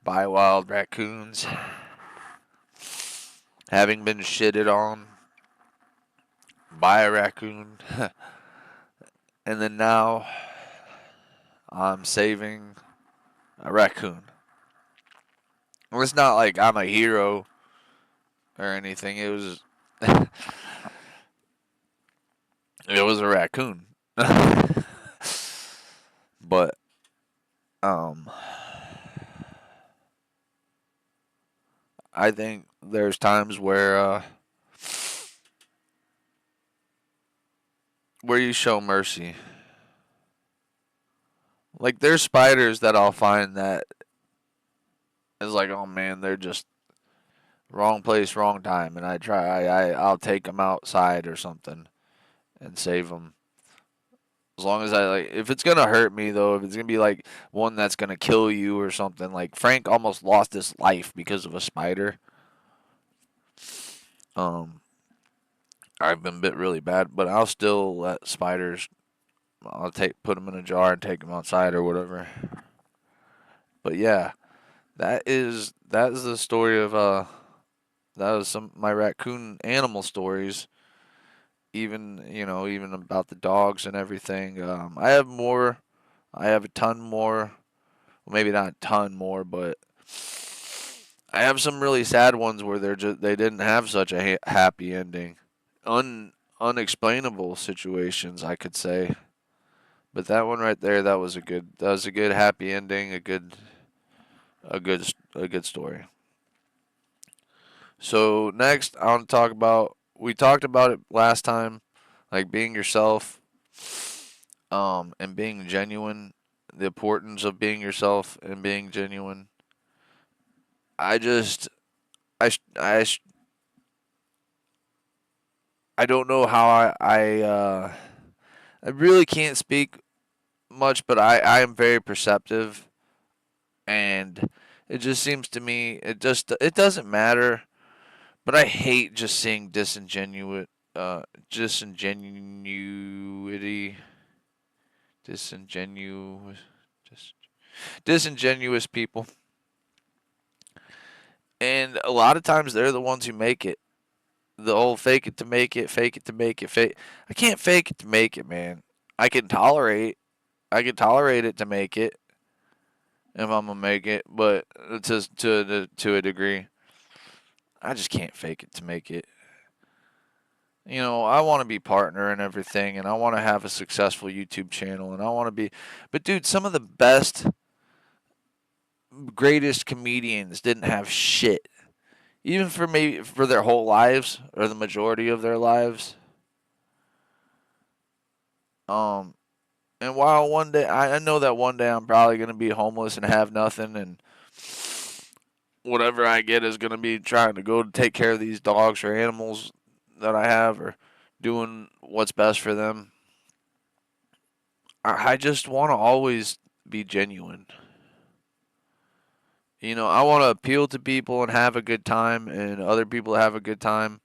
by wild raccoons, having been shitted on by a raccoon, and then now I'm saving a raccoon. Well, it's not like I'm a hero or anything. It was it was a raccoon. But um I think there's times where you show mercy. Like there's spiders that I'll find that is like, oh man, they're just wrong place, wrong time, and I'll take them outside or something and save them. As long as if it's gonna hurt me though, if it's gonna be like one that's gonna kill you or something, like Frank almost lost his life because of a spider. Um, I've been bit really bad, but I'll still let spiders. I'll put them in a jar and take them outside or whatever. But yeah, that is the story of that was some of my raccoon animal stories. Even about the dogs and everything. I have more. I have a ton more. Well, maybe not a ton more, but I have some really sad ones where they didn't have such a happy ending. Unexplainable situations, I could say. But that one right there, that was a good happy ending, a good story. So next, I want to talk about. We talked about it last time, like being yourself, and being genuine. The importance of being yourself and being genuine. I just, I, I, I don't know how I really can't speak much, but I am very perceptive, and it just seems to me it doesn't matter. But I hate just seeing disingenuity, disingenuous, just disingenuous people, and a lot of times they're the ones who make it. The whole fake it to make it, fake it to make it, fake. I can't fake it to make it, man. I can tolerate. I can tolerate it to make it if I'm gonna make it, but to a degree, I just can't fake it to make it. I want to be partner and everything, and I want to have a successful YouTube channel, and I want to be. But dude, some of the best. greatest comedians didn't have shit, even for maybe for their whole lives or the majority of their lives. Um, and while one day I know that one day I'm probably gonna be homeless and have nothing, and whatever I get is gonna be trying to go to take care of these dogs or animals that I have, or doing what's best for them. I just want to always be genuine. I want to appeal to people and have a good time, and other people have a good time.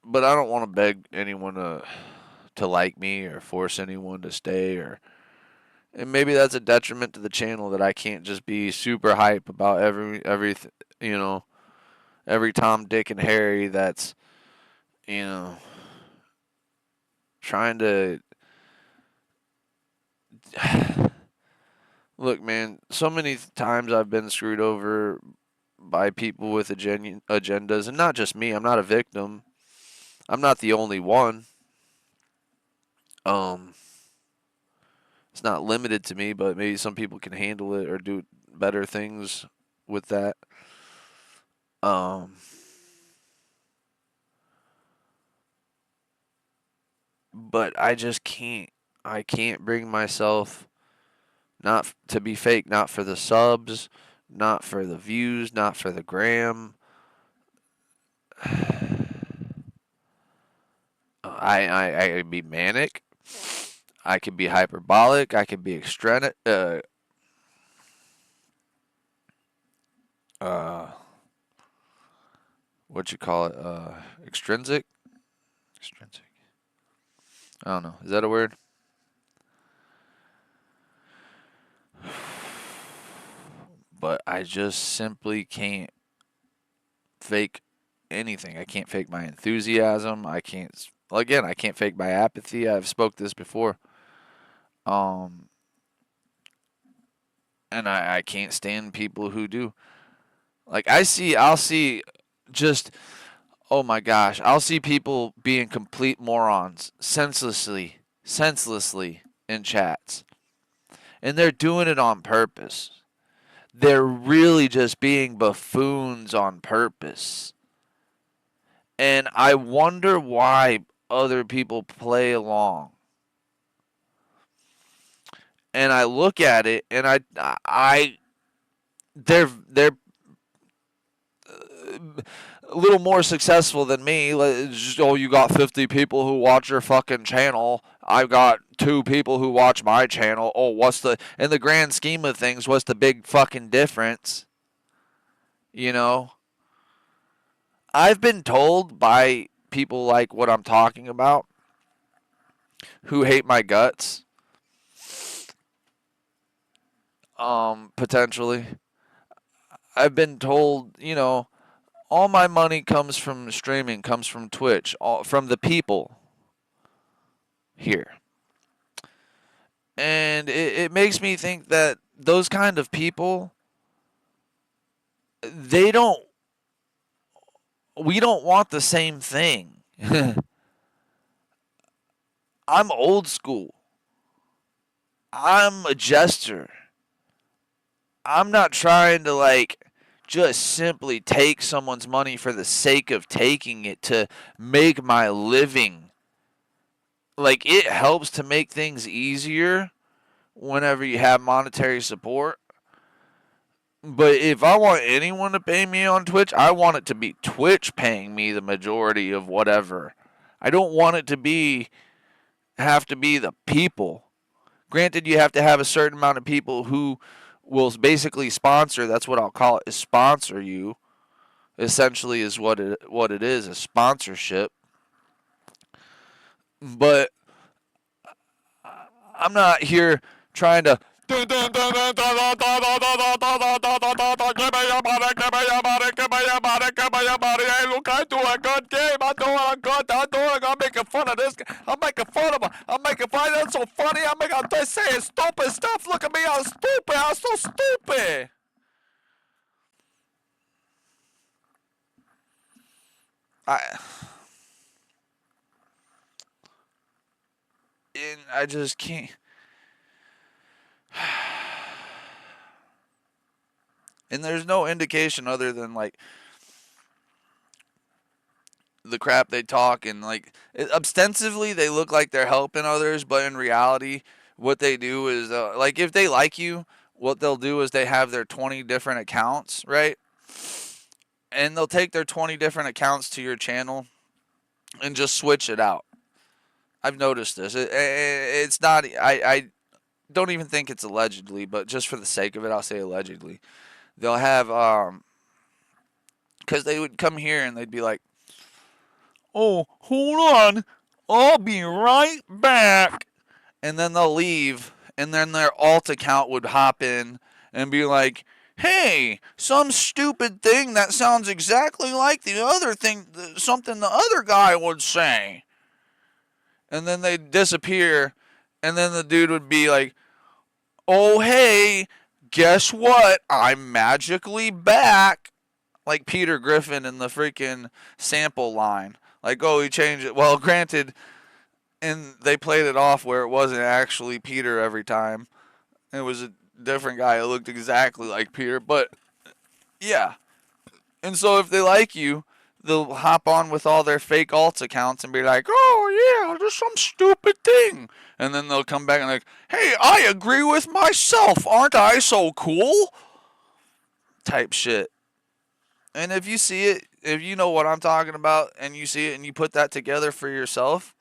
But I don't want to beg anyone to like me or force anyone to stay, and maybe that's a detriment to the channel that I can't just be super hype about you know every Tom, Dick, and Harry that's you know trying to look, man. So many times I've been screwed over by people with agendas, and not just me. I'm not a victim. I'm not the only one. Um, it's not limited to me, but maybe some people can handle it or do better things with that. Um, but I just can't. I can't bring myself not to be fake. Not for the subs, not for the views, not for the gram. I could be manic. I could be hyperbolic. I could be uh, what you call it? Extrinsic. Extrinsic. I don't know. Is that a word? But I just simply can't fake anything. I can't fake my enthusiasm. I can't. Well, again, I can't fake my apathy. I've spoke this before. Um, and I can't stand people who do. Like I'll see just oh my gosh, I'll see people being complete morons senselessly in chats. And they're doing it on purpose. They're really just being buffoons on purpose. And I wonder why other people play along. And I look at it and they're a little more successful than me. Oh, you got 50 people who watch your fucking channel. I've got 2 people who watch my channel. Oh, in the grand scheme of things, what's the big fucking difference? You know? I've been told by people like what I'm talking about who hate my guts, potentially. I've been told, all my money comes from streaming, comes from Twitch, from the people here. And it makes me think that those kind of people, they don't, we don't want the same thing. I'm old school. I'm a jester. I'm not trying to just simply take someone's money for the sake of taking it to make my living. Like, it helps to make things easier whenever you have monetary support. But if I want anyone to pay me on Twitch, I want it to be Twitch paying me the majority of whatever. I don't want it to have to be the people. Granted, you have to have a certain amount of people who will basically sponsor. That's what I'll call it, is sponsor you. Essentially, is what it is, a sponsorship. But I'm not here trying to. Give me your money, give me your money, give me your money. Hey, look, I do a good game. I'm making fun of this guy. I'm making fun of him. I'm making fun of him. That's so funny. I'm saying stupid stuff. Look at me. I'm stupid. I'm so stupid. I and I just can't. And there's no indication other than like the crap they talk, and like ostensively they look like they're helping others, but in reality what they do is like if they like you, what they'll do is they have their 20 different accounts, right? And they'll take their 20 different accounts to your channel and just switch it out. I've noticed this. It's not. I don't even think it's allegedly, but just for the sake of it, I'll say allegedly. They'll have because they would come here and they'd be like, "Oh, hold on, I'll be right back," and then they'll leave, and then their alt account would hop in and be like, "Hey, some stupid thing that sounds exactly like the other thing, something the other guy would say." And then they'd disappear, and then the dude would be like, "Oh, hey, guess what? I'm magically back." Like Peter Griffin in the freaking sample line. Like, oh, he changed it. Well, granted, and they played it off where it wasn't actually Peter every time. It was a different guy who looked exactly like Peter. But, yeah. And so if they like you, they'll hop on with all their fake alts accounts and be like, "Oh, yeah, just some stupid thing." And then they'll come back and like, "Hey, I agree with myself. Aren't I so cool?" Type shit. And if you see it, if you know what I'm talking about and you see it and you put that together for yourself,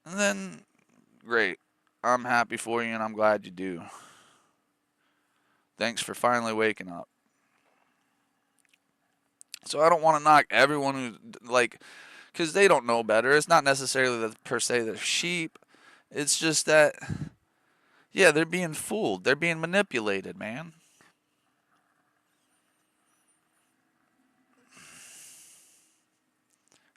then great. I'm happy for you and I'm glad you do. Thanks for finally waking up. So I don't want to knock everyone who, like, because they don't know better. It's not necessarily that per se they're sheep. It's just that, yeah, they're being fooled. They're being manipulated, man.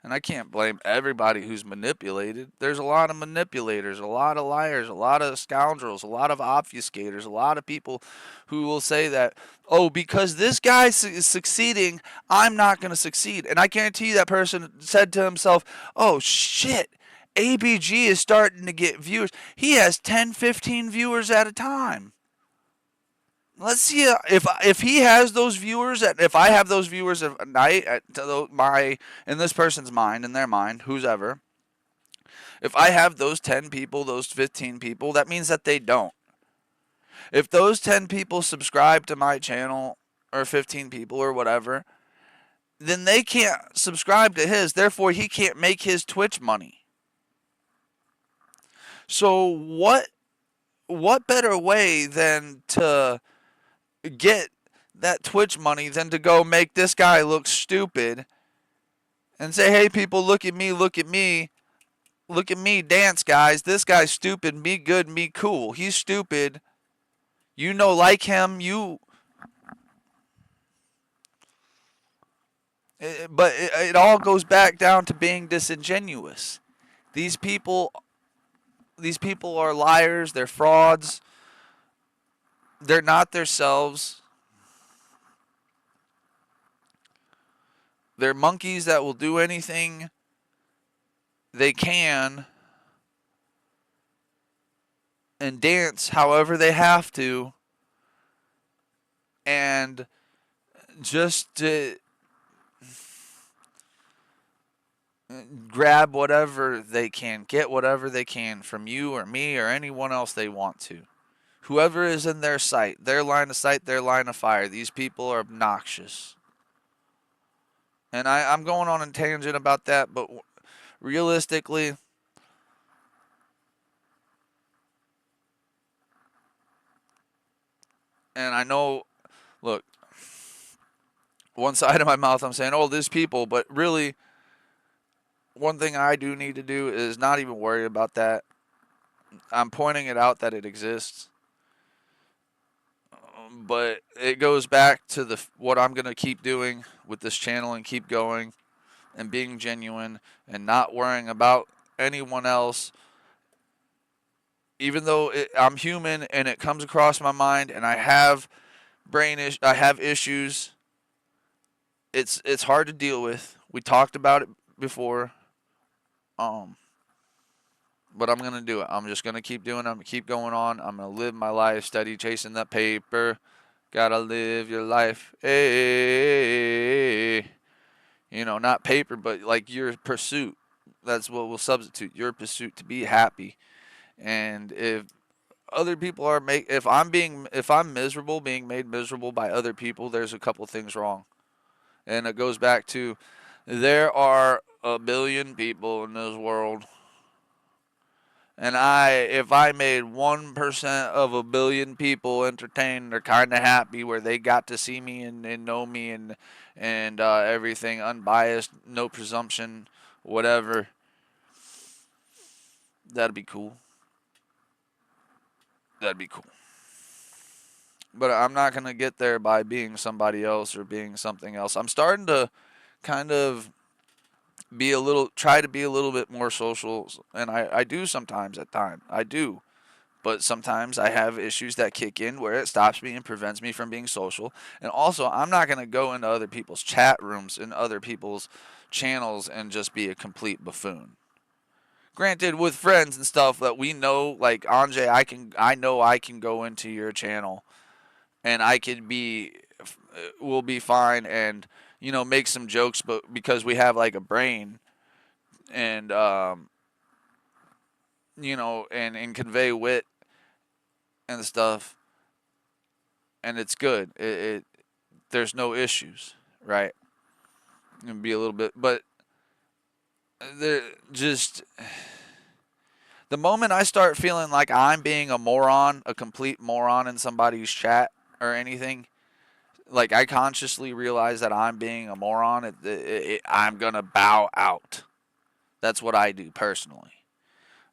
And I can't blame everybody who's manipulated. There's a lot of manipulators, a lot of liars, a lot of scoundrels, a lot of obfuscators, a lot of people who will say that, oh, because this guy is succeeding, I'm not going to succeed. And I guarantee you that person said to himself, oh, shit, ABG is starting to get viewers. He has 10, 15 viewers at a time. Let's see if he has those viewers if I have those viewers at night my in this person's mind, in their mind, who's ever. If I have those 10 people, those 15 people, that means that they don't. If those 10 people subscribe to my channel, or 15 people or whatever, then they can't subscribe to his, therefore he can't make his Twitch money. So what better way than to get that Twitch money than to go make this guy look stupid and say, "Hey, people, look at me, look at me, look at me dance, guys. This guy's stupid, me good, me cool. He's stupid. You know, like him, you." But it all goes back down to being disingenuous. These people, these people are liars. They're frauds. They're not themselves. They're monkeys that will do anything they can and dance however they have to, and just to grab whatever they can, get whatever they can from you or me or anyone else they want to. Whoever is in their sight, their line of sight, their line of fire. These people are obnoxious. And I'm going on a tangent about that, but realistically, and I know, look, one side of my mouth I'm saying, oh, these people, but really, one thing I do need to do is not even worry about that. I'm pointing it out that it exists. But it goes back to what I'm going to keep doing with this channel and keep going and being genuine and not worrying about anyone else. Even though I'm human and it comes across my mind and I have I have issues. It's hard to deal with. We talked about it before. Um, but I'm gonna do it. I'm just gonna keep doing it. I'm gonna keep going on. I'm gonna live my life steady, chasing that paper, Gotta live your life. Hey. You know, not paper, but like your pursuit. That's what we'll substitute. Your pursuit to be happy. And if other people are if I'm miserable, being made miserable by other people, there's a couple things wrong. And it goes back to there are a billion people in this world, and if I made 1% of a billion people entertained or kind of happy, where they got to see me and know me and everything unbiased, no presumption, whatever, that'd be cool. That'd be cool. But I'm not gonna get there by being somebody else or being something else. I'm starting to kind of try to be a little bit more social, and I do sometimes at times. I do. But sometimes I have issues that kick in where it stops me and prevents me from being social. And also, I'm not going to go into other people's chat rooms and other people's channels and just be a complete buffoon. Granted, with friends and stuff that we know, like Anjay, I know I can go into your channel and we'll be fine and make some jokes, but because we have like a brain and and convey wit and stuff, and it's good. There's no issues, right? It'd be a little bit, but there just the moment I start feeling like I'm being a moron, a complete moron in somebody's chat or anything, like I consciously realize that I'm being a moron, I'm gonna bow out. That's what I do personally.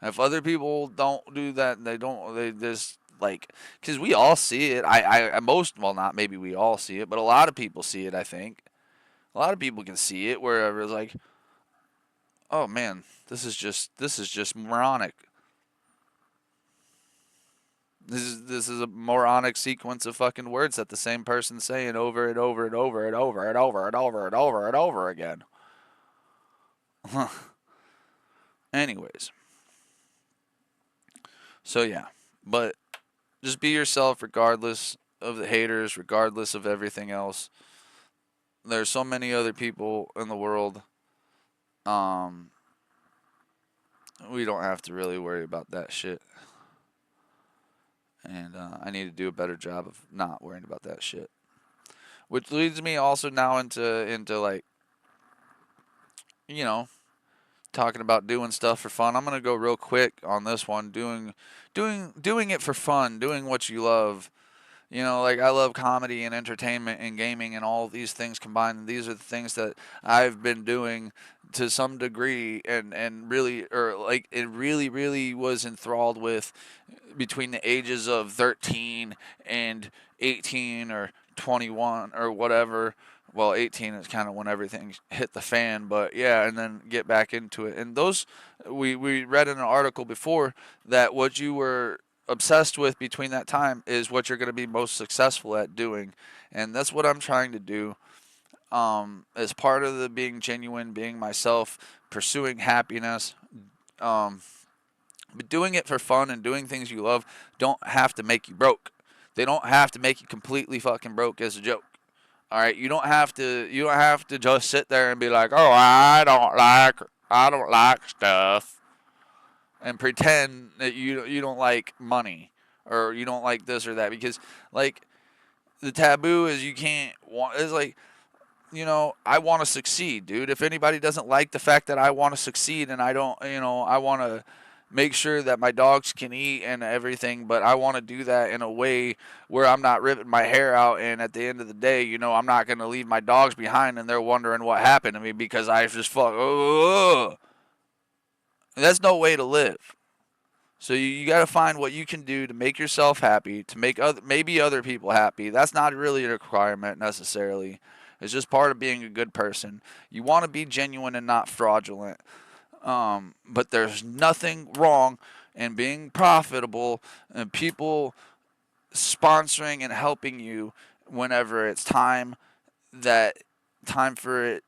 If other people don't do that, they just like, because we all see it. Well, not maybe we all see it, but a lot of people see it. I think a lot of people can see it. Wherever it's like, oh man, this is just moronic. This is a moronic sequence of fucking words that the same person's saying over and over and over and over and over and over and over and over again. Anyways, so yeah, but just be yourself regardless of the haters, regardless of everything else. There's so many other people in the world. Um, we don't have to really worry about that shit. And I need to do a better job of not worrying about that shit. Which leads me also now into like, you know, talking about doing stuff for fun. I'm gonna go real quick on this one. Doing it for fun, doing what you love. Like I love comedy and entertainment and gaming and all these things combined. And these are the things that I've been doing to some degree and really, or like it really, really was enthralled with between the ages of 13 and 18 or 21 or whatever. Well, 18 is kind of when everything hit the fan, but yeah, and then get back into it. And those, we read in an article before that what you were obsessed with between that time is what you're going to be most successful at doing. And that's what I'm trying to do, as part of the being genuine, being myself, pursuing happiness. Um, but doing it for fun and doing things you love don't have to make you broke. They don't have to make you completely fucking broke as a joke. All right, you don't have to just sit there and be like, "Oh, I don't like stuff," and pretend that you don't like money or you don't like this or that, because like the taboo is you can't want, it's like, I want to succeed, dude. If anybody doesn't like the fact that I want to succeed and I don't, I want to make sure that my dogs can eat and everything, but I want to do that in a way where I'm not ripping my hair out, and at the end of the day, I'm not going to leave my dogs behind and they're wondering what happened to me because I just fuck. Ugh. That's no way to live. So you got to find what you can do to make yourself happy, to make maybe other people happy. That's not really a requirement necessarily. It's just part of being a good person. You want to be genuine and not fraudulent. But there's nothing wrong in being profitable and people sponsoring and helping you whenever it's that time for it.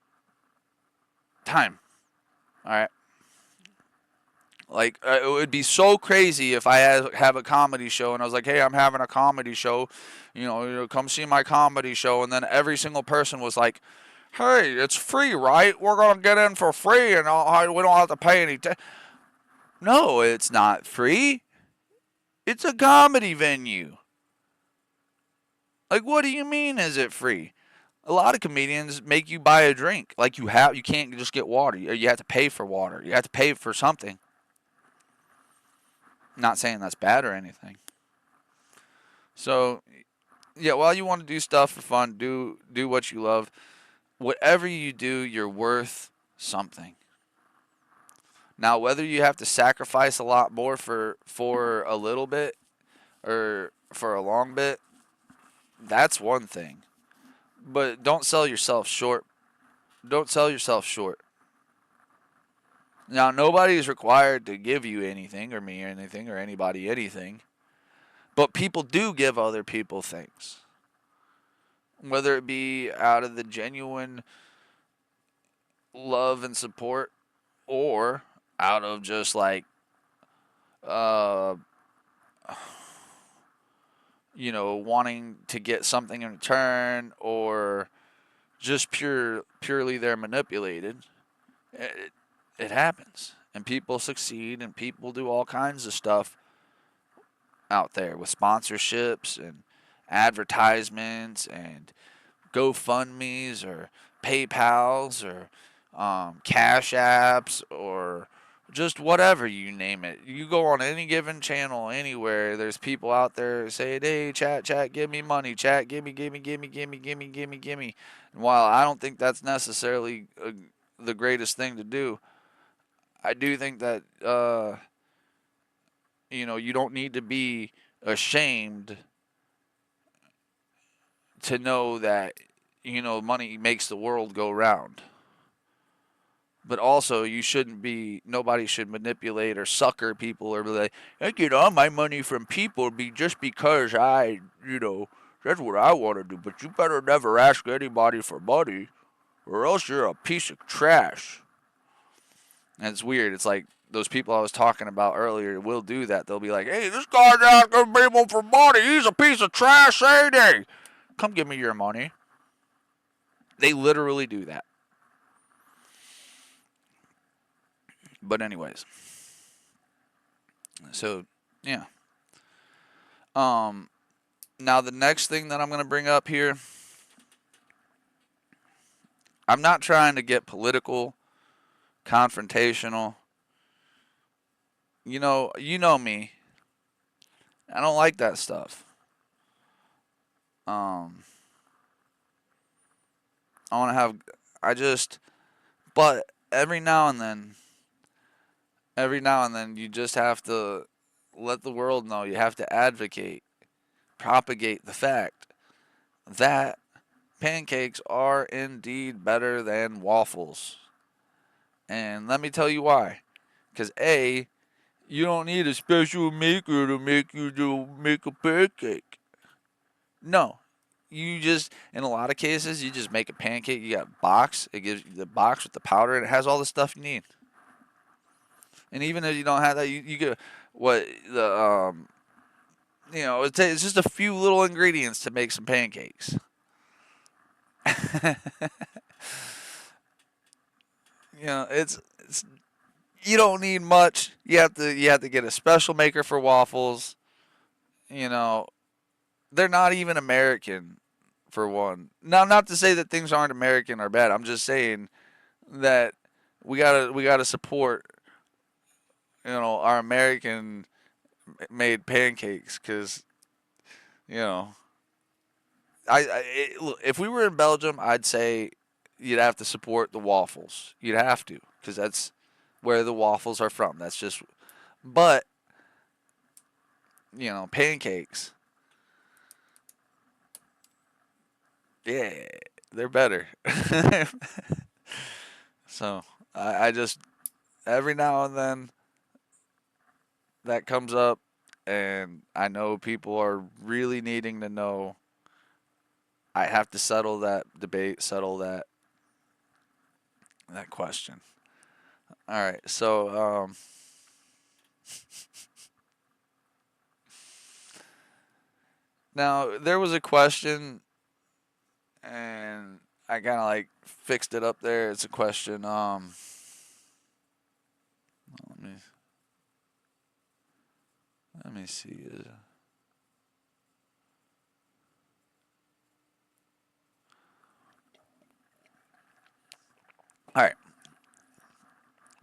Time. All right. Like, it would be so crazy if I have a comedy show and I was like, hey, I'm having a comedy show. Come see my comedy show. And then every single person was like, hey, it's free, right? We're going to get in for free and we don't have to pay any. No, it's not free. It's a comedy venue. Like, what do you mean, is it free? A lot of comedians make you buy a drink. Like, you can't just get water. You have to pay for water. You have to pay for something. Not saying that's bad or anything. So, yeah, while you want to do stuff for fun, do what you love. Whatever you do, you're worth something. Now, whether you have to sacrifice a lot more for a little bit or for a long bit, that's one thing. But don't sell yourself short. Don't sell yourself short. Now, nobody is required to give you anything, or me anything, or anybody anything. But people do give other people things. Whether it be out of the genuine love and support, or out of just like, uh, wanting to get something in return, or just purely they're manipulated. It happens, and people succeed, and people do all kinds of stuff out there with sponsorships and advertisements and GoFundMe's or PayPal's or Cash Apps or just whatever, you name it. You go on any given channel anywhere, there's people out there saying, hey, chat, give me money. Chat, gimme. And while I don't think that's necessarily the greatest thing to do, I do think that, you don't need to be ashamed to know that, money makes the world go round. But also, nobody should manipulate or sucker people or be like, I get all my money from people just because that's what I want to do. But you better never ask anybody for money or else you're a piece of trash. And it's weird. It's like those people I was talking about earlier will do that. They'll be like, hey, this guy's asking people for money. He's a piece of trash, ain't he? Come give me your money. They literally do that. But anyways. So, yeah. Now the next thing that I'm going to bring up here, I'm not trying to get political, confrontational. You know me. I don't like that stuff. I want to have, I just, but every now and then, you just have to let the world know. You have to advocate, propagate the fact that pancakes are indeed better than waffles. And let me tell you why. Because A, you don't need a special maker to make a pancake. No. You just, in a lot of cases, you just make a pancake. You got a box. It gives you the box with the powder, and it has all the stuff you need. And even if you don't have that, you get what the it's just a few little ingredients to make some pancakes. It's you don't need much. You have to get a special maker for waffles. They're not even American, for one. Now, not to say that things aren't American or bad. I'm just saying that we gotta support our American made pancakes, because you know look, if we were in Belgium, I'd say you'd have to support the waffles. You'd have to, because that's where the waffles are from. That's just, but pancakes, yeah, they're better. So I just, every now and then that comes up, and I know people are really needing to know. I have to settle that debate, settle that question. All right, so Now, there was a question, and I kind of like fixed it up there. It's a question. Let me let me see. All right,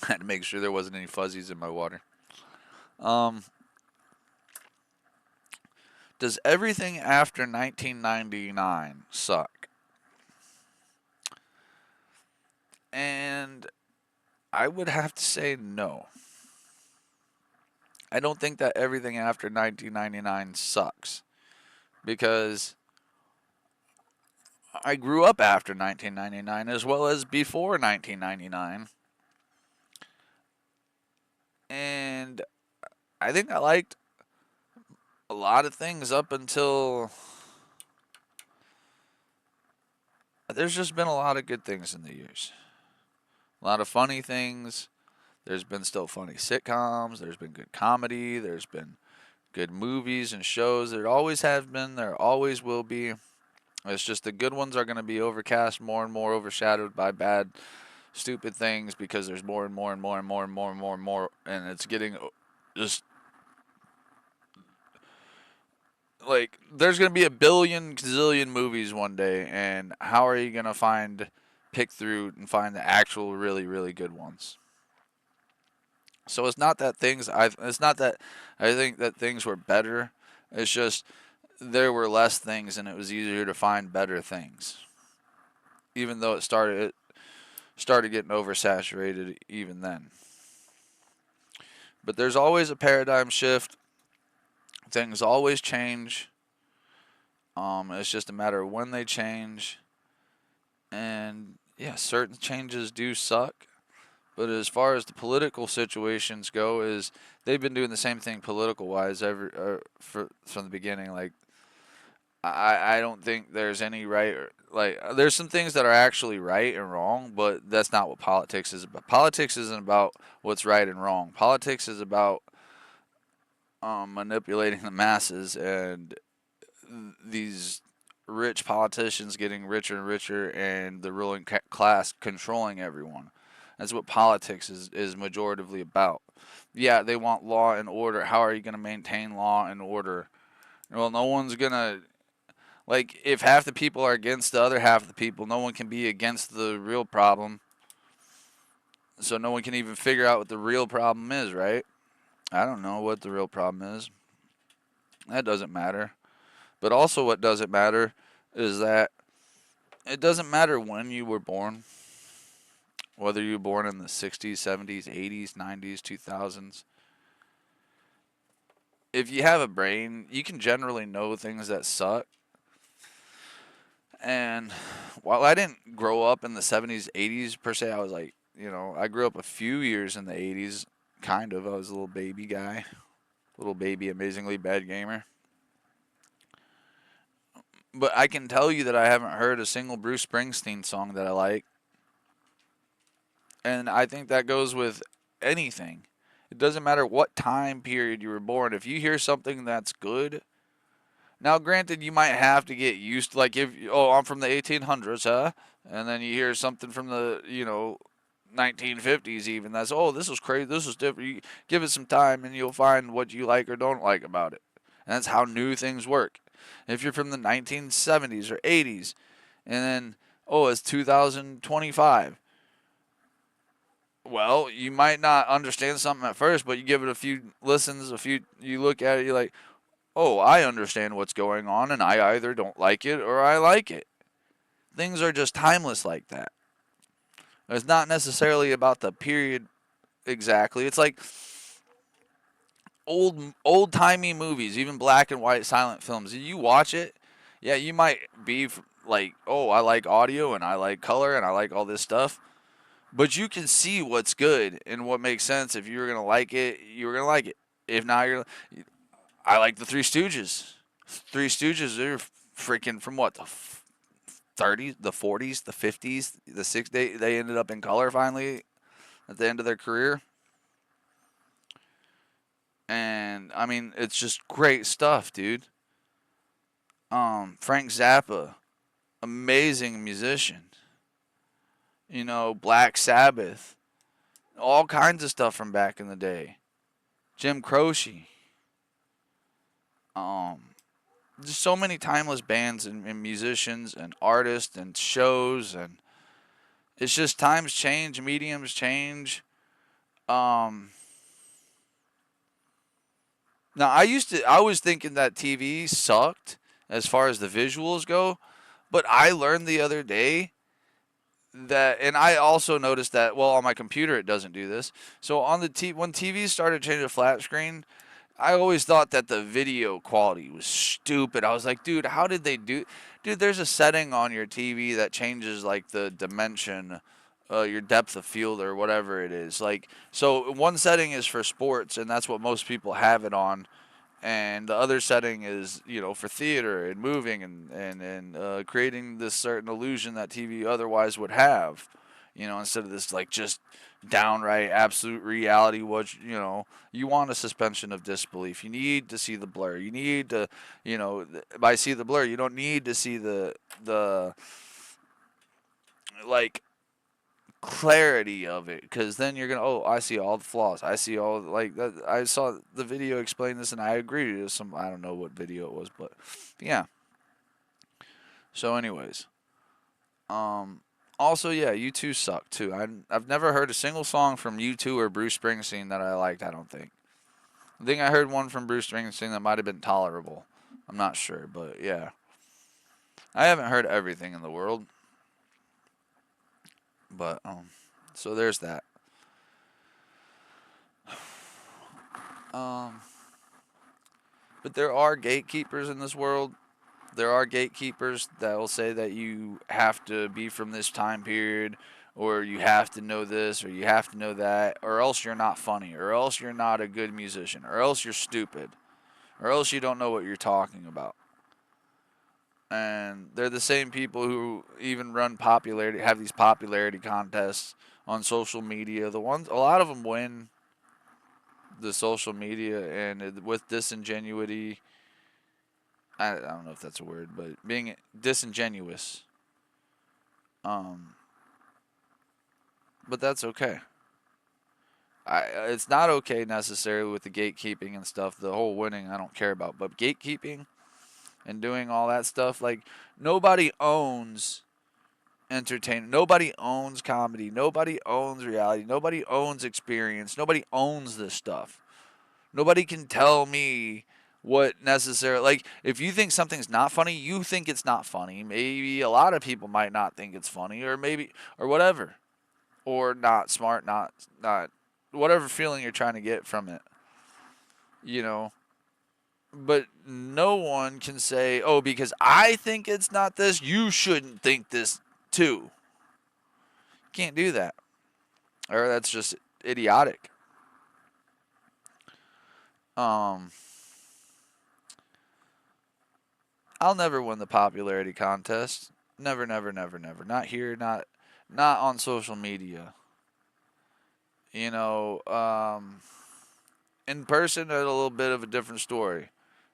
I had to make sure there wasn't any fuzzies in my water. Um, does everything after 1999 suck? And I would have to say no. I don't think that everything after 1999 sucks because I grew up after 1999 as well as before 1999. And I think I liked a lot of things up until there's just been a lot of good things in the years. A lot of funny things. There's been still funny sitcoms. There's been good comedy. There's been good movies and shows. There always have been. There always will be. It's just the good ones are going to be overcast more and more, overshadowed by bad, stupid things because there's more and more and more and more and more and more and more, and it's getting just like there's going to be a billion gazillion movies one day, and how are you going to pick through and find the actual really really good ones? So it's not that it's not that I think that things were better. It's just there were less things and it was easier to find better things. Even though it started getting oversaturated even then. But there's always a paradigm shift. Things always change. It's just a matter of when they change. And yeah, certain changes do suck. But as far as the political situations go, is they've been doing the same thing political wise from the beginning. Like I don't think there's any right like there's some things that are actually right and wrong, but that's not what politics is about. Politics isn't about what's right and wrong. Politics is about manipulating the masses and these rich politicians getting richer and richer and the ruling class controlling everyone. That's what politics is majoritively about. Yeah, they want law and order. How are you going to maintain law and order? Well, no one's going to. Like, if half the people are against the other half of the people, no one can be against the real problem. So no one can even figure out what the real problem is, right? I don't know what the real problem is. That doesn't matter. But also, what doesn't matter is that it doesn't matter when you were born, whether you were born in the 60s, 70s, 80s, 90s, 2000s. If you have a brain, you can generally know things that suck. And while I didn't grow up in the 70s, 80s per se, I was like, I grew up a few years in the 80s, kind of. I was a little baby guy, little baby, amazingly bad gamer. But I can tell you that I haven't heard a single Bruce Springsteen song that I like. And I think that goes with anything. It doesn't matter what time period you were born. If you hear something that's good, now granted, you might have to get used to, like, if, oh, I'm from the 1800s, huh? And then you hear something from the, 1950s even. That's, oh, this was crazy. This was different. You give it some time and you'll find what you like or don't like about it. And that's how new things work. If you're from the 1970s or 80s, and then, oh, it's 2025. Well, you might not understand something at first, but you give it a few listens, you look at it, you're like, oh, I understand what's going on, and I either don't like it or I like it. Things are just timeless like that. It's not necessarily about the period exactly. It's like old timey movies, even black and white silent films. You watch it, yeah, you might be like, oh, I like audio and I like color and I like all this stuff. But you can see what's good and what makes sense. If you're gonna like it, you're gonna like it. If not, I like the Three Stooges. Three Stooges are freaking from what the 30s, the 40s, the 50s, the 60s. They ended up in color finally at the end of their career. And I mean, it's just great stuff, dude. Frank Zappa, amazing musician. You know, Black Sabbath, all kinds of stuff from back in the day. Jim Croce. Um, just so many timeless bands and musicians and artists and shows, and it's just times change, mediums change. Um, Now I was thinking that TV sucked as far as the visuals go, but I learned the other day that, and I also noticed that, well, on my computer it doesn't do this. So on when TVs started changing to flat screen, I always thought that the video quality was stupid. I was like, dude, how did they do? Dude, there's a setting on your TV that changes like the dimension, your depth of field or whatever it is. Like, so one setting is for sports, and that's what most people have it on, and the other setting is, you know, for theater and moving and creating this certain illusion that TV otherwise would have, you know, instead of this like just downright absolute reality. What, you know, you want a suspension of disbelief. You need to see the blur. You need to, you know, by see the blur, you don't need to see the like clarity of it, because then you're gonna, oh, I see all the flaws, I see all, like that. I saw the video explain this and I agree. It was some, I don't know what video it was, but yeah. So anyways, um also, yeah, U2 suck too. I've never heard a single song from U2 or Bruce Springsteen that I liked. I think I heard one from Bruce Springsteen that might have been tolerable. I'm not sure, but yeah, I haven't heard everything in the world. But so there's that. um but there are gatekeepers in this world. There are gatekeepers that will say that you have to be from this time period, or you have to know this, or you have to know that, or else you're not funny, or else you're not a good musician, or else you're stupid, or else you don't know what you're talking about. And they're the same people who even have these popularity contests on social media. The ones, a lot of them win the social media, and with disingenuity. I don't know if that's a word, but being disingenuous. Um, but that's okay. It's not okay necessarily with the gatekeeping and stuff. The whole winning, I don't care about. But gatekeeping and doing all that stuff, like, nobody owns entertainment. Nobody owns comedy. Nobody owns reality. Nobody owns experience. Nobody owns this stuff. Nobody can tell me what necessarily, like, if you think something's not funny, you think it's not funny. Maybe a lot of people might not think it's funny, or maybe, or whatever, or not smart, not whatever feeling you're trying to get from it, you know. But no one can say, oh, because I think it's not this, you shouldn't think this too. Can't do that. Or that's just idiotic. Um, I'll never win the popularity contest. Never, never, never, never. Not here, not on social media. You know, in person, it's a little bit of a different story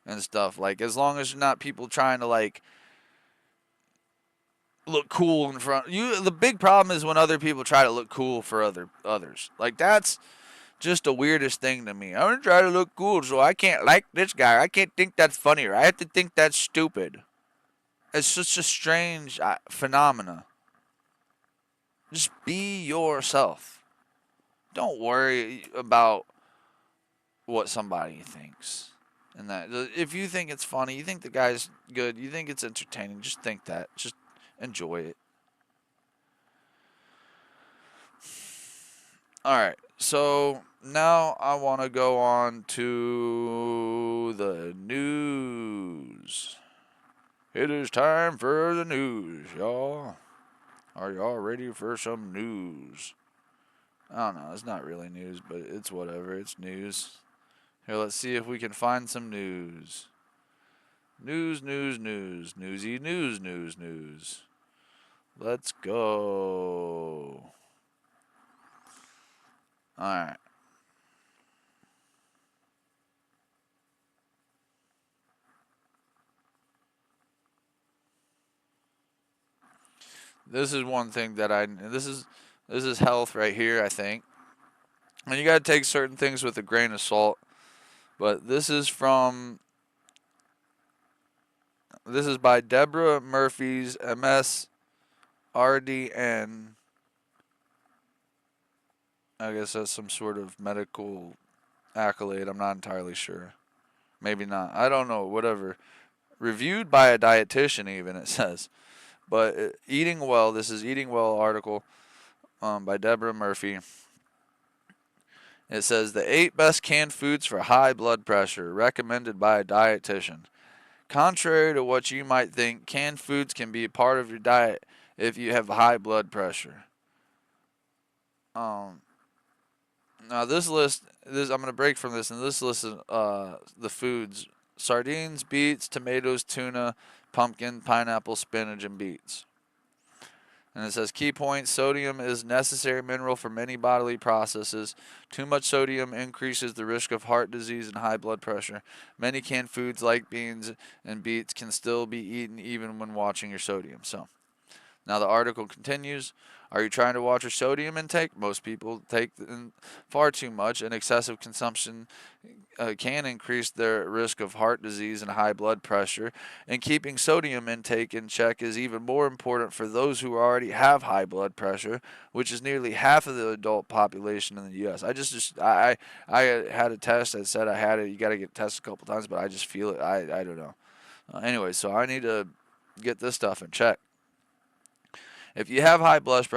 and stuff. Like, as long as you're not people trying to like look cool in front you. The big problem is when other people try to look cool for others. Like, that's just the weirdest thing to me. I'm gonna try to look cool, so I can't like this guy. I can't think that's funny, or I have to think that's stupid. It's such a strange phenomena. Just be yourself. Don't worry about what somebody thinks. And that, if you think it's funny, you think the guy's good, you think it's entertaining, just think that. Just enjoy it. All right. So now I want to go on to the news. It is time for the news, y'all. Are y'all ready for some news? I don't know. It's not really news, but it's whatever. It's news. Here, let's see if we can find some news. News, news, news. Newsy, news, news, news. Let's go. Alright. This is one thing that this is health right here, I think. And you got to take certain things with a grain of salt. But this is by Deborah Murphy's MSRDN. I guess that's some sort of medical accolade. I'm not entirely sure. Maybe not. I don't know. Whatever. Reviewed by a dietitian, even it says. But Eating Well. This is Eating Well article by Deborah Murphy. It says the 8 best canned foods for high blood pressure, recommended by a dietitian. Contrary to what you might think, canned foods can be a part of your diet if you have high blood pressure. Um, Now I'm going to break from this, and this list is the foods: sardines, beets, tomatoes, tuna, pumpkin, pineapple, spinach, and beets. And it says key points: sodium is a necessary mineral for many bodily processes. Too much sodium increases the risk of heart disease and high blood pressure. Many canned foods like beans and beets can still be eaten even when watching your sodium. So now the article continues. Are you trying to watch your sodium intake? Most people take far too much, and excessive consumption can increase their risk of heart disease and high blood pressure. And keeping sodium intake in check is even more important for those who already have high blood pressure, which is nearly half of the adult population in the U.S. I had a test that said I had it. You got to get tested a couple times, but I just feel it. I don't know. Anyway, so I need to get this stuff in check. If you have high blood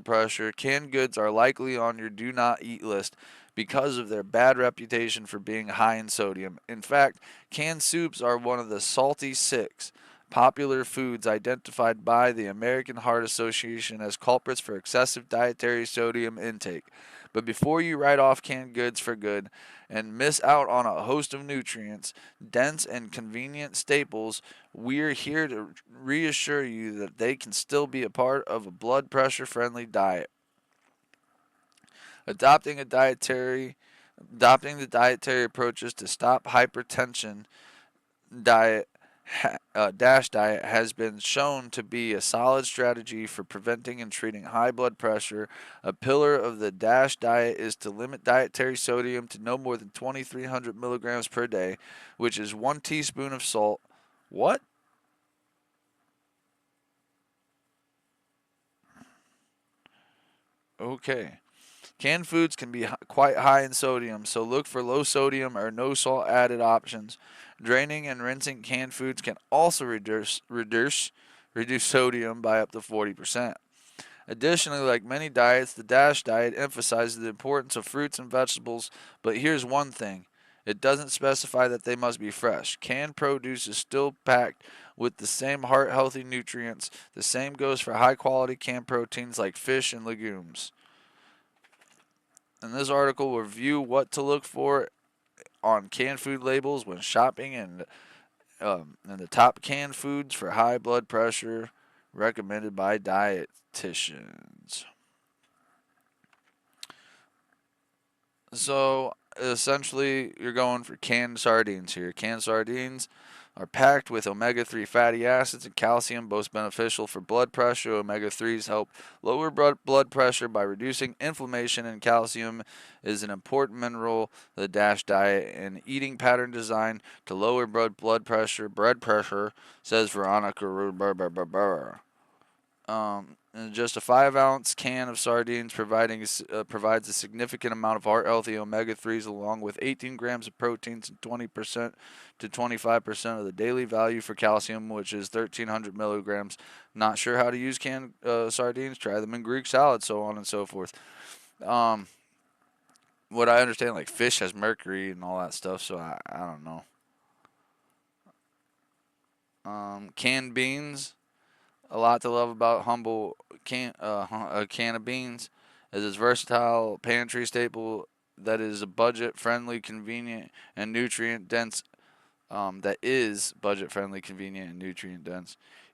pressure, canned goods are likely on your do not eat list because of their bad reputation for being high in sodium. In fact, canned soups are one of the salty 6 popular foods identified by the American Heart Association as culprits for excessive dietary sodium intake. But before you write off canned goods for good and miss out on a host of nutrients, dense and convenient staples, we're here to reassure you that they can still be a part of a blood pressure friendly diet. Adopting the dietary approaches to stop hypertension diet DASH diet has been shown to be a solid strategy for preventing and treating high blood pressure. A pillar of the DASH diet is to limit dietary sodium to no more than 2,300 milligrams per day, which is 1 teaspoon of salt. What? Okay. Canned foods can be quite high in sodium, so look for low sodium or no salt added options. Draining and rinsing canned foods can also reduce sodium by up to 40%. Additionally, like many diets, the DASH diet emphasizes the importance of fruits and vegetables, but here's one thing. It doesn't specify that they must be fresh. Canned produce is still packed with the same heart healthy nutrients. The same goes for high quality canned proteins like fish and legumes. In this article, we'll review what to look for on canned food labels when shopping and the top canned foods for high blood pressure recommended by dietitians. So essentially, you're going for canned sardines here. Canned sardines are packed with omega-3 fatty acids and calcium, both beneficial for blood pressure. Omega-3s help lower blood pressure by reducing inflammation, and calcium is an important mineral of the DASH diet and eating pattern designed to lower blood pressure, says Veronica. And just a 5-ounce can of sardines provides a significant amount of heart-healthy omega-3s along with 18 grams of proteins and 20% to 25% of the daily value for calcium, which is 1,300 milligrams. Not sure how to use canned sardines? Try them in Greek salad, so on and so forth. What I understand, like fish has mercury and all that stuff, so I don't know. Canned beans. A lot to love about a can of beans is its versatile pantry staple that is a budget-friendly, convenient, and nutrient-dense.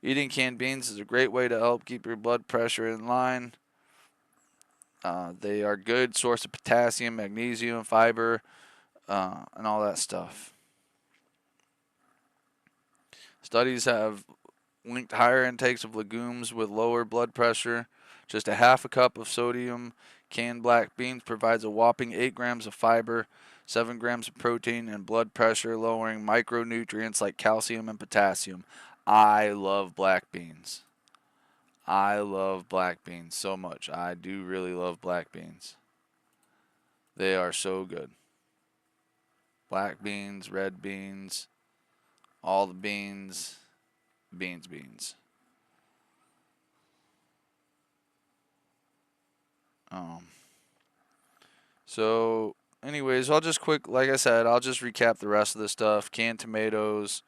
Eating canned beans is a great way to help keep your blood pressure in line. They are a good source of potassium, magnesium, fiber, and all that stuff. Studies have linked higher intakes of legumes with lower blood pressure. Just a half a cup of sodium canned black beans provides a whopping 8 grams of fiber, 7 grams of protein, and blood pressure lowering micronutrients like calcium and potassium. I love black beans. I love black beans so much. I do really love black beans. They are so good. Black beans, red beans, all the beans, beans. Um, so, anyways, I'll just like I said, I'll just recap the rest of the stuff. Canned tomatoes,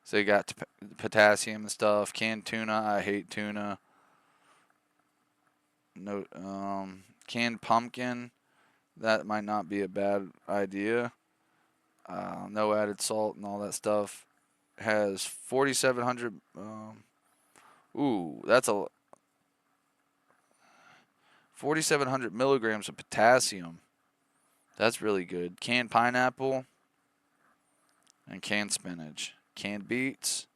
so you got potassium and stuff. Canned tuna, I hate tuna. No, canned pumpkin, that might not be a bad idea. No added salt and all that stuff. Has 4,700. That's a 4,700 milligrams of potassium. That's really good. Canned pineapple and canned spinach. Canned beets.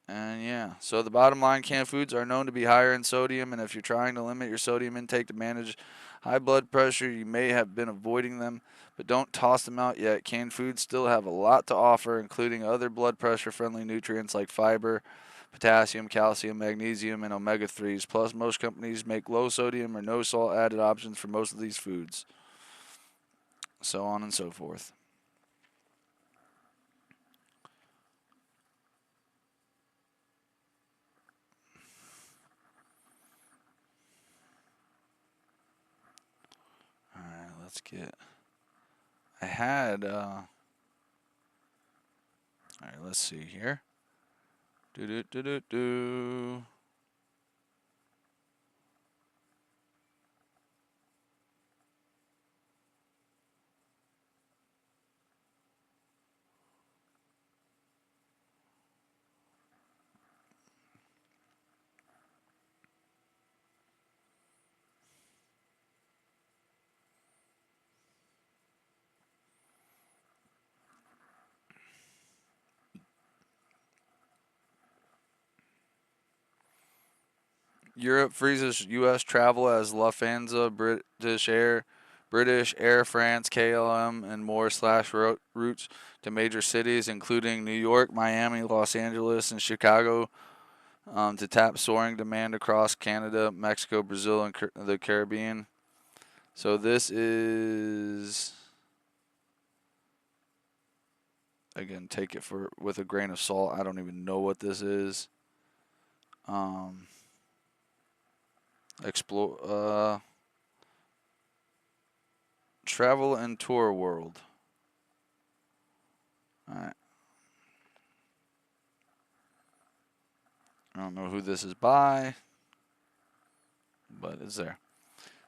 And yeah, so the bottom line, canned foods are known to be higher in sodium, and if you're trying to limit your sodium intake to manage high blood pressure, you may have been avoiding them, but don't toss them out yet. Canned foods still have a lot to offer, including other blood pressure friendly nutrients like fiber, potassium, calcium, magnesium, and omega 3s. Plus, most companies make low sodium or no salt added options for most of these foods. So on and so forth. Alright, let's get. I had. Alright, let's see here. Do do do do do. Europe freezes U.S. travel as Lufthansa, British Air France, KLM, and more slash routes to major cities, including New York, Miami, Los Angeles, and Chicago, to tap soaring demand across Canada, Mexico, Brazil, and the Caribbean. So this is, again, take it with a grain of salt. I don't even know what this is. Explore. Travel and tour world. Alright. I don't know who this is by, but it's there.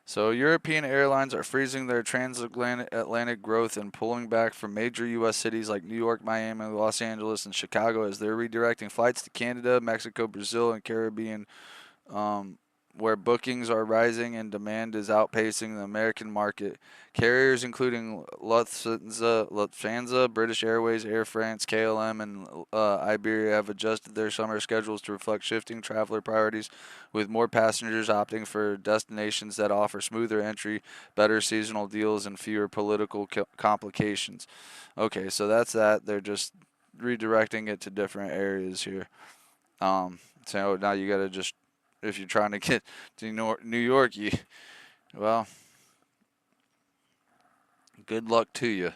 So European airlines are freezing their transatlantic growth and pulling back from major U.S. cities like New York, Miami, Los Angeles, and Chicago as they're redirecting flights to Canada, Mexico, Brazil, and Caribbean, where bookings are rising and demand is outpacing the American market. Carriers including Lufthansa, British Airways, Air France, KLM, and Iberia have adjusted their summer schedules to reflect shifting traveler priorities, with more passengers opting for destinations that offer smoother entry, better seasonal deals, and fewer political complications. Okay, so that's that. They're just redirecting it to different areas here. So now you got to just, if you're trying to get to New York, well, good luck to you.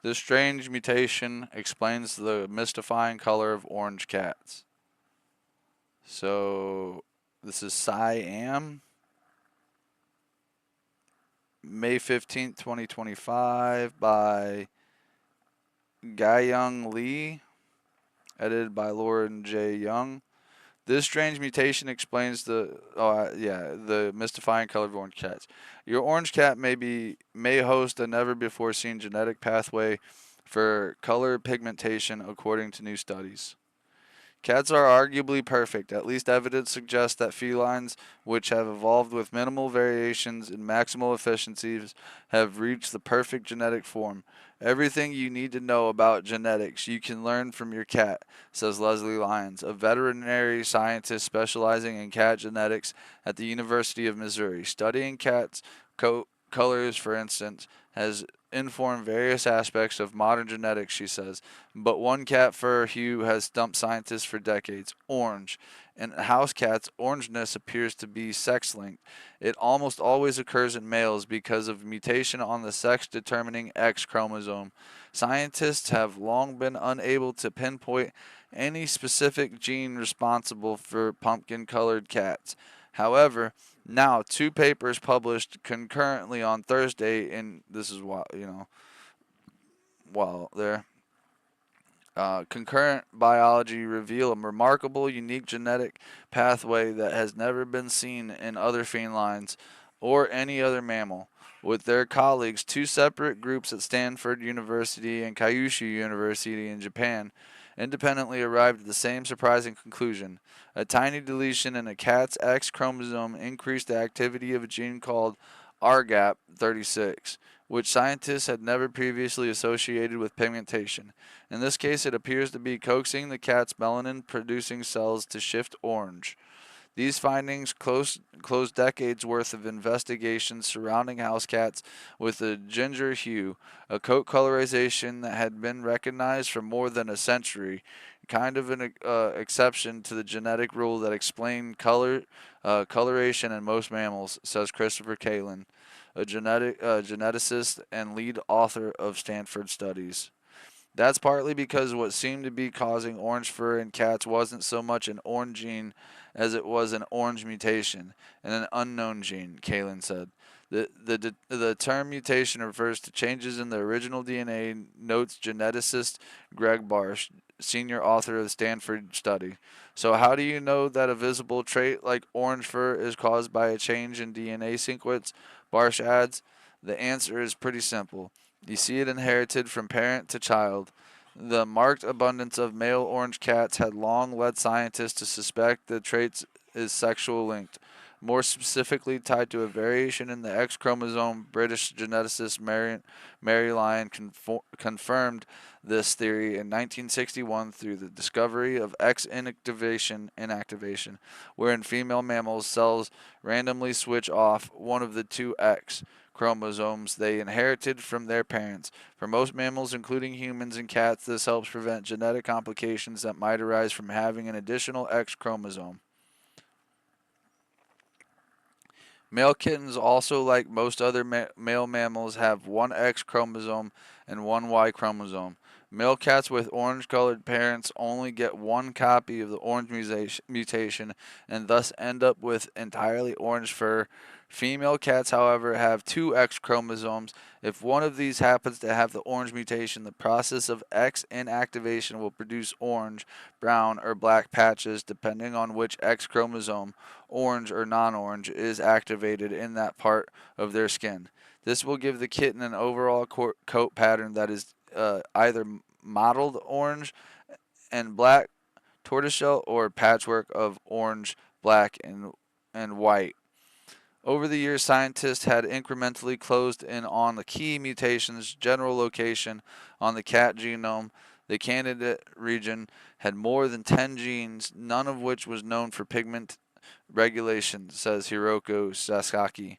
This strange mutation explains the mystifying color of orange cats. So, this is Siam, May 15th, 2025, by Gayoung Lee edited by Lauren J. Young. This strange mutation explains the mystifying color of orange cats. Your orange cat may host a never before seen genetic pathway for color pigmentation, according to new studies. Cats are arguably perfect. At least evidence suggests that felines, which have evolved with minimal variations in maximal efficiencies, have reached the perfect genetic form. Everything you need to know about genetics you can learn from your cat, says Leslie Lyons, a veterinary scientist specializing in cat genetics at the University of Missouri. Studying cats' coat colors, for instance, has informed various aspects of modern genetics, she says. But one cat fur hue has stumped scientists for decades: orange. In house cats, orangeness appears to be sex linked. It almost always occurs in males because of mutation on the sex determining X chromosome. Scientists have long been unable to pinpoint any specific gene responsible for pumpkin colored cats. However, now two papers published concurrently on Thursday, and this is why, while they're concurrent biology reveal a remarkable, unique genetic pathway that has never been seen in other felines or any other mammal. With their colleagues, two separate groups at Stanford University and Kyushu University in Japan independently arrived at the same surprising conclusion. A tiny deletion in a cat's X chromosome increased the activity of a gene called RGAP36, which scientists had never previously associated with pigmentation. In this case, it appears to be coaxing the cat's melanin-producing cells to shift orange. These findings close decades worth of investigations surrounding house cats with a ginger hue, a coat colorization that had been recognized for more than a century, kind of an exception to the genetic rule that explained coloration in most mammals, says Christopher Kalin, a geneticist and lead author of Stanford studies. That's partly because what seemed to be causing orange fur in cats wasn't so much an orange gene as it was an orange mutation and an unknown gene, Kalin said. The term mutation refers to changes in the original DNA, notes geneticist Greg Barsh, senior author of the Stanford study. So, how do you know that a visible trait like orange fur is caused by a change in DNA sequence? Barsh adds, the answer is pretty simple. You see it inherited from parent to child. The marked abundance of male orange cats had long led scientists to suspect the traits is sexual linked, more specifically tied to a variation in the X chromosome. British geneticist Mary Lyon confirmed this theory in 1961 through the discovery of X inactivation, wherein female mammals' cells randomly switch off one of the two X chromosomes they inherited from their parents. For most mammals, including humans and cats, this helps prevent genetic complications that might arise from having an additional X chromosome. Male kittens, also like most other male mammals, have one X chromosome and one Y chromosome. Male cats with orange-colored parents only get one copy of the orange mutation and thus end up with entirely orange fur. Female cats, however, have two X chromosomes. If one of these happens to have the orange mutation, the process of X inactivation will produce orange, brown, or black patches depending on which X chromosome, orange or non-orange, is activated in that part of their skin. This will give the kitten an overall coat pattern that is either mottled orange and black tortoiseshell or patchwork of orange, black, and white. Over the years, scientists had incrementally closed in on the key mutation's general location on the cat genome. The candidate region had more than 10 genes, none of which was known for pigment regulation, says Hiroko Sasaki,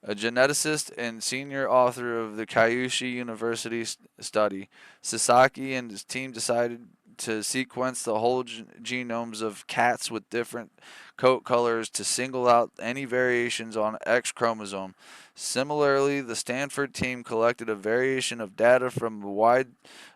a geneticist and senior author of the Kyushu University study. Sasaki and his team decided to sequence the whole genomes of cats with different coat colors to single out any variations on X chromosome. Similarly, the Stanford team collected a variation of data from a wide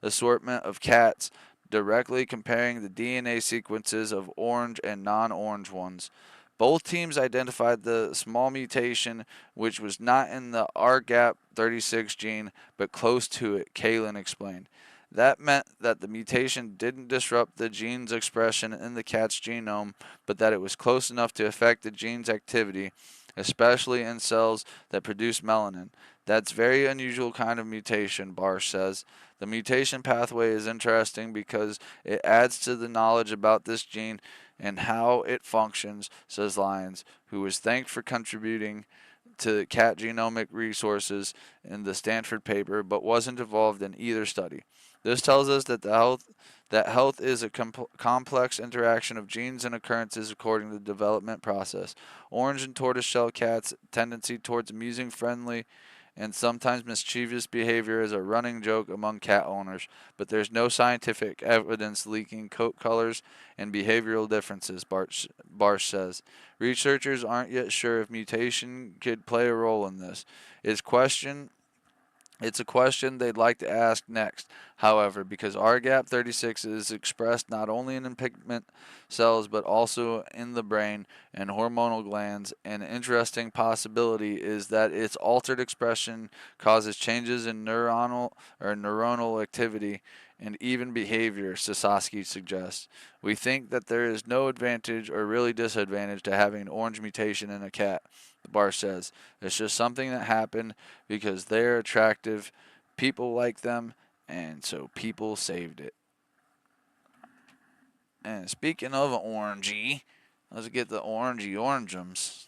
assortment of cats, directly comparing the DNA sequences of orange and non-orange ones. Both teams identified the small mutation, which was not in the RGAP36 gene, but close to it, Kalin explained. That meant that the mutation didn't disrupt the gene's expression in the cat's genome, but that it was close enough to affect the gene's activity, especially in cells that produce melanin. That's very unusual kind of mutation, Barsh says. The mutation pathway is interesting because it adds to the knowledge about this gene and how it functions, says Lyons, who was thanked for contributing to cat genomic resources in the Stanford paper, but wasn't involved in either study. This tells us that health is a complex interaction of genes and occurrences according to the development process. Orange and tortoiseshell cats' tendency towards amusing, friendly, and sometimes mischievous behavior is a running joke among cat owners, but there's no scientific evidence linking coat colors and behavioral differences, Barsh says. Researchers aren't yet sure if mutation could play a role in this. It's a question they'd like to ask next, however, because RGAP36 is expressed not only in pigment cells but also in the brain and hormonal glands. An interesting possibility is that its altered expression causes changes in neuronal activity and even behavior, Sasaki suggests. We think that there is no advantage or really disadvantage to having an orange mutation in a cat, Barr says. It's just something that happened because they're attractive, people like them, and so people saved it. And speaking of orangey, let's get the orangey orangeums.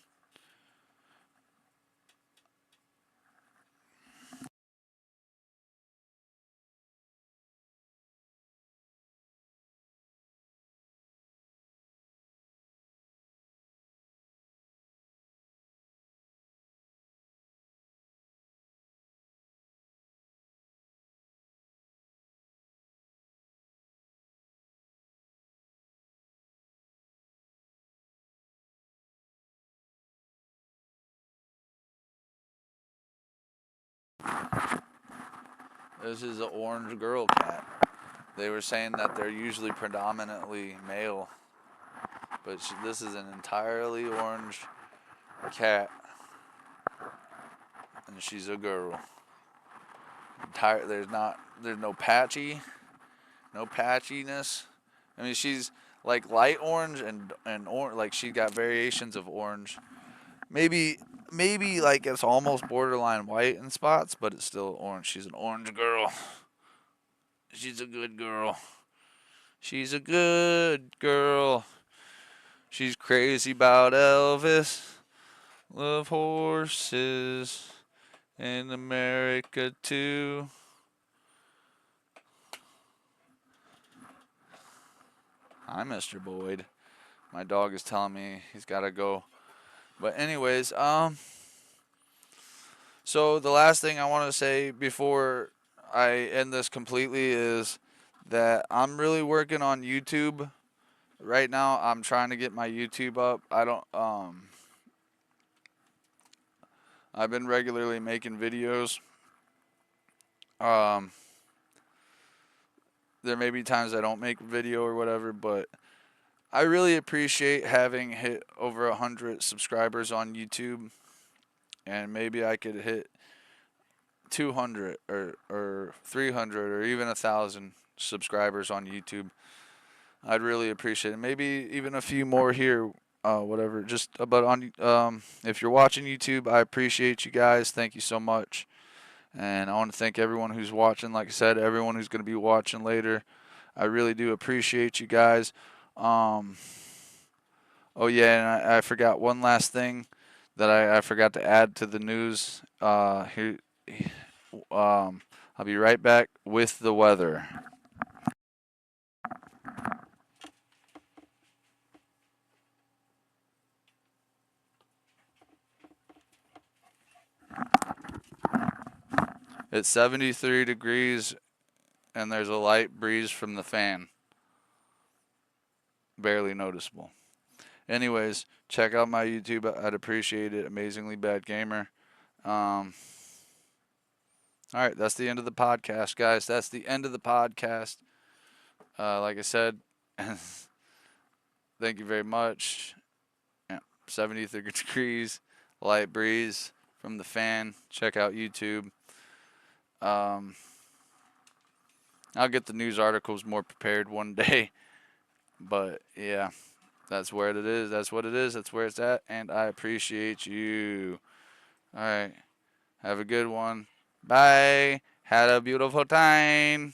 This is an orange girl cat. They were saying that they're usually predominantly male, but this is an entirely orange cat, and she's a girl. There's no no patchiness. I mean, she's like light orange and orange. Like she got variations of orange. Maybe like it's almost borderline white in spots, but it's still orange. She's an orange girl. She's a good girl. She's a good girl. She's crazy about Elvis. Love horses. In America too. Hi, Mr. Boyd. My dog is telling me he's got to go. But anyways, so the last thing I want to say before I end this completely is that I'm really working on YouTube right now. I'm trying to get my YouTube up. I've been regularly making videos. Um, there may be times I don't make a video or whatever, but I really appreciate having hit over 100 subscribers on YouTube, and maybe I could hit 200 or 300 or even 1,000 subscribers on YouTube. I'd really appreciate it. Maybe even a few more here, whatever. Just but on if you're watching YouTube, I appreciate you guys. Thank you so much, and I want to thank everyone who's watching. Like I said, everyone who's going to be watching later. I really do appreciate you guys. Um, oh yeah, and I forgot one last thing that I forgot to add to the news. I'll be right back with the weather. It's 73 degrees and there's a light breeze from the fan. Barely noticeable. Anyways, check out my YouTube. I'd appreciate it. Amazingly Bad Gamer. All right, that's the end of the podcast, guys. That's the end of the podcast. Like I said, thank you very much. Yeah, 73 degrees, light breeze from the fan. Check out YouTube. Um, I'll get the news articles more prepared one day. But yeah, that's where it is. That's what it is. That's where it's at. And I appreciate you. All right. Have a good one. Bye. Had a beautiful time.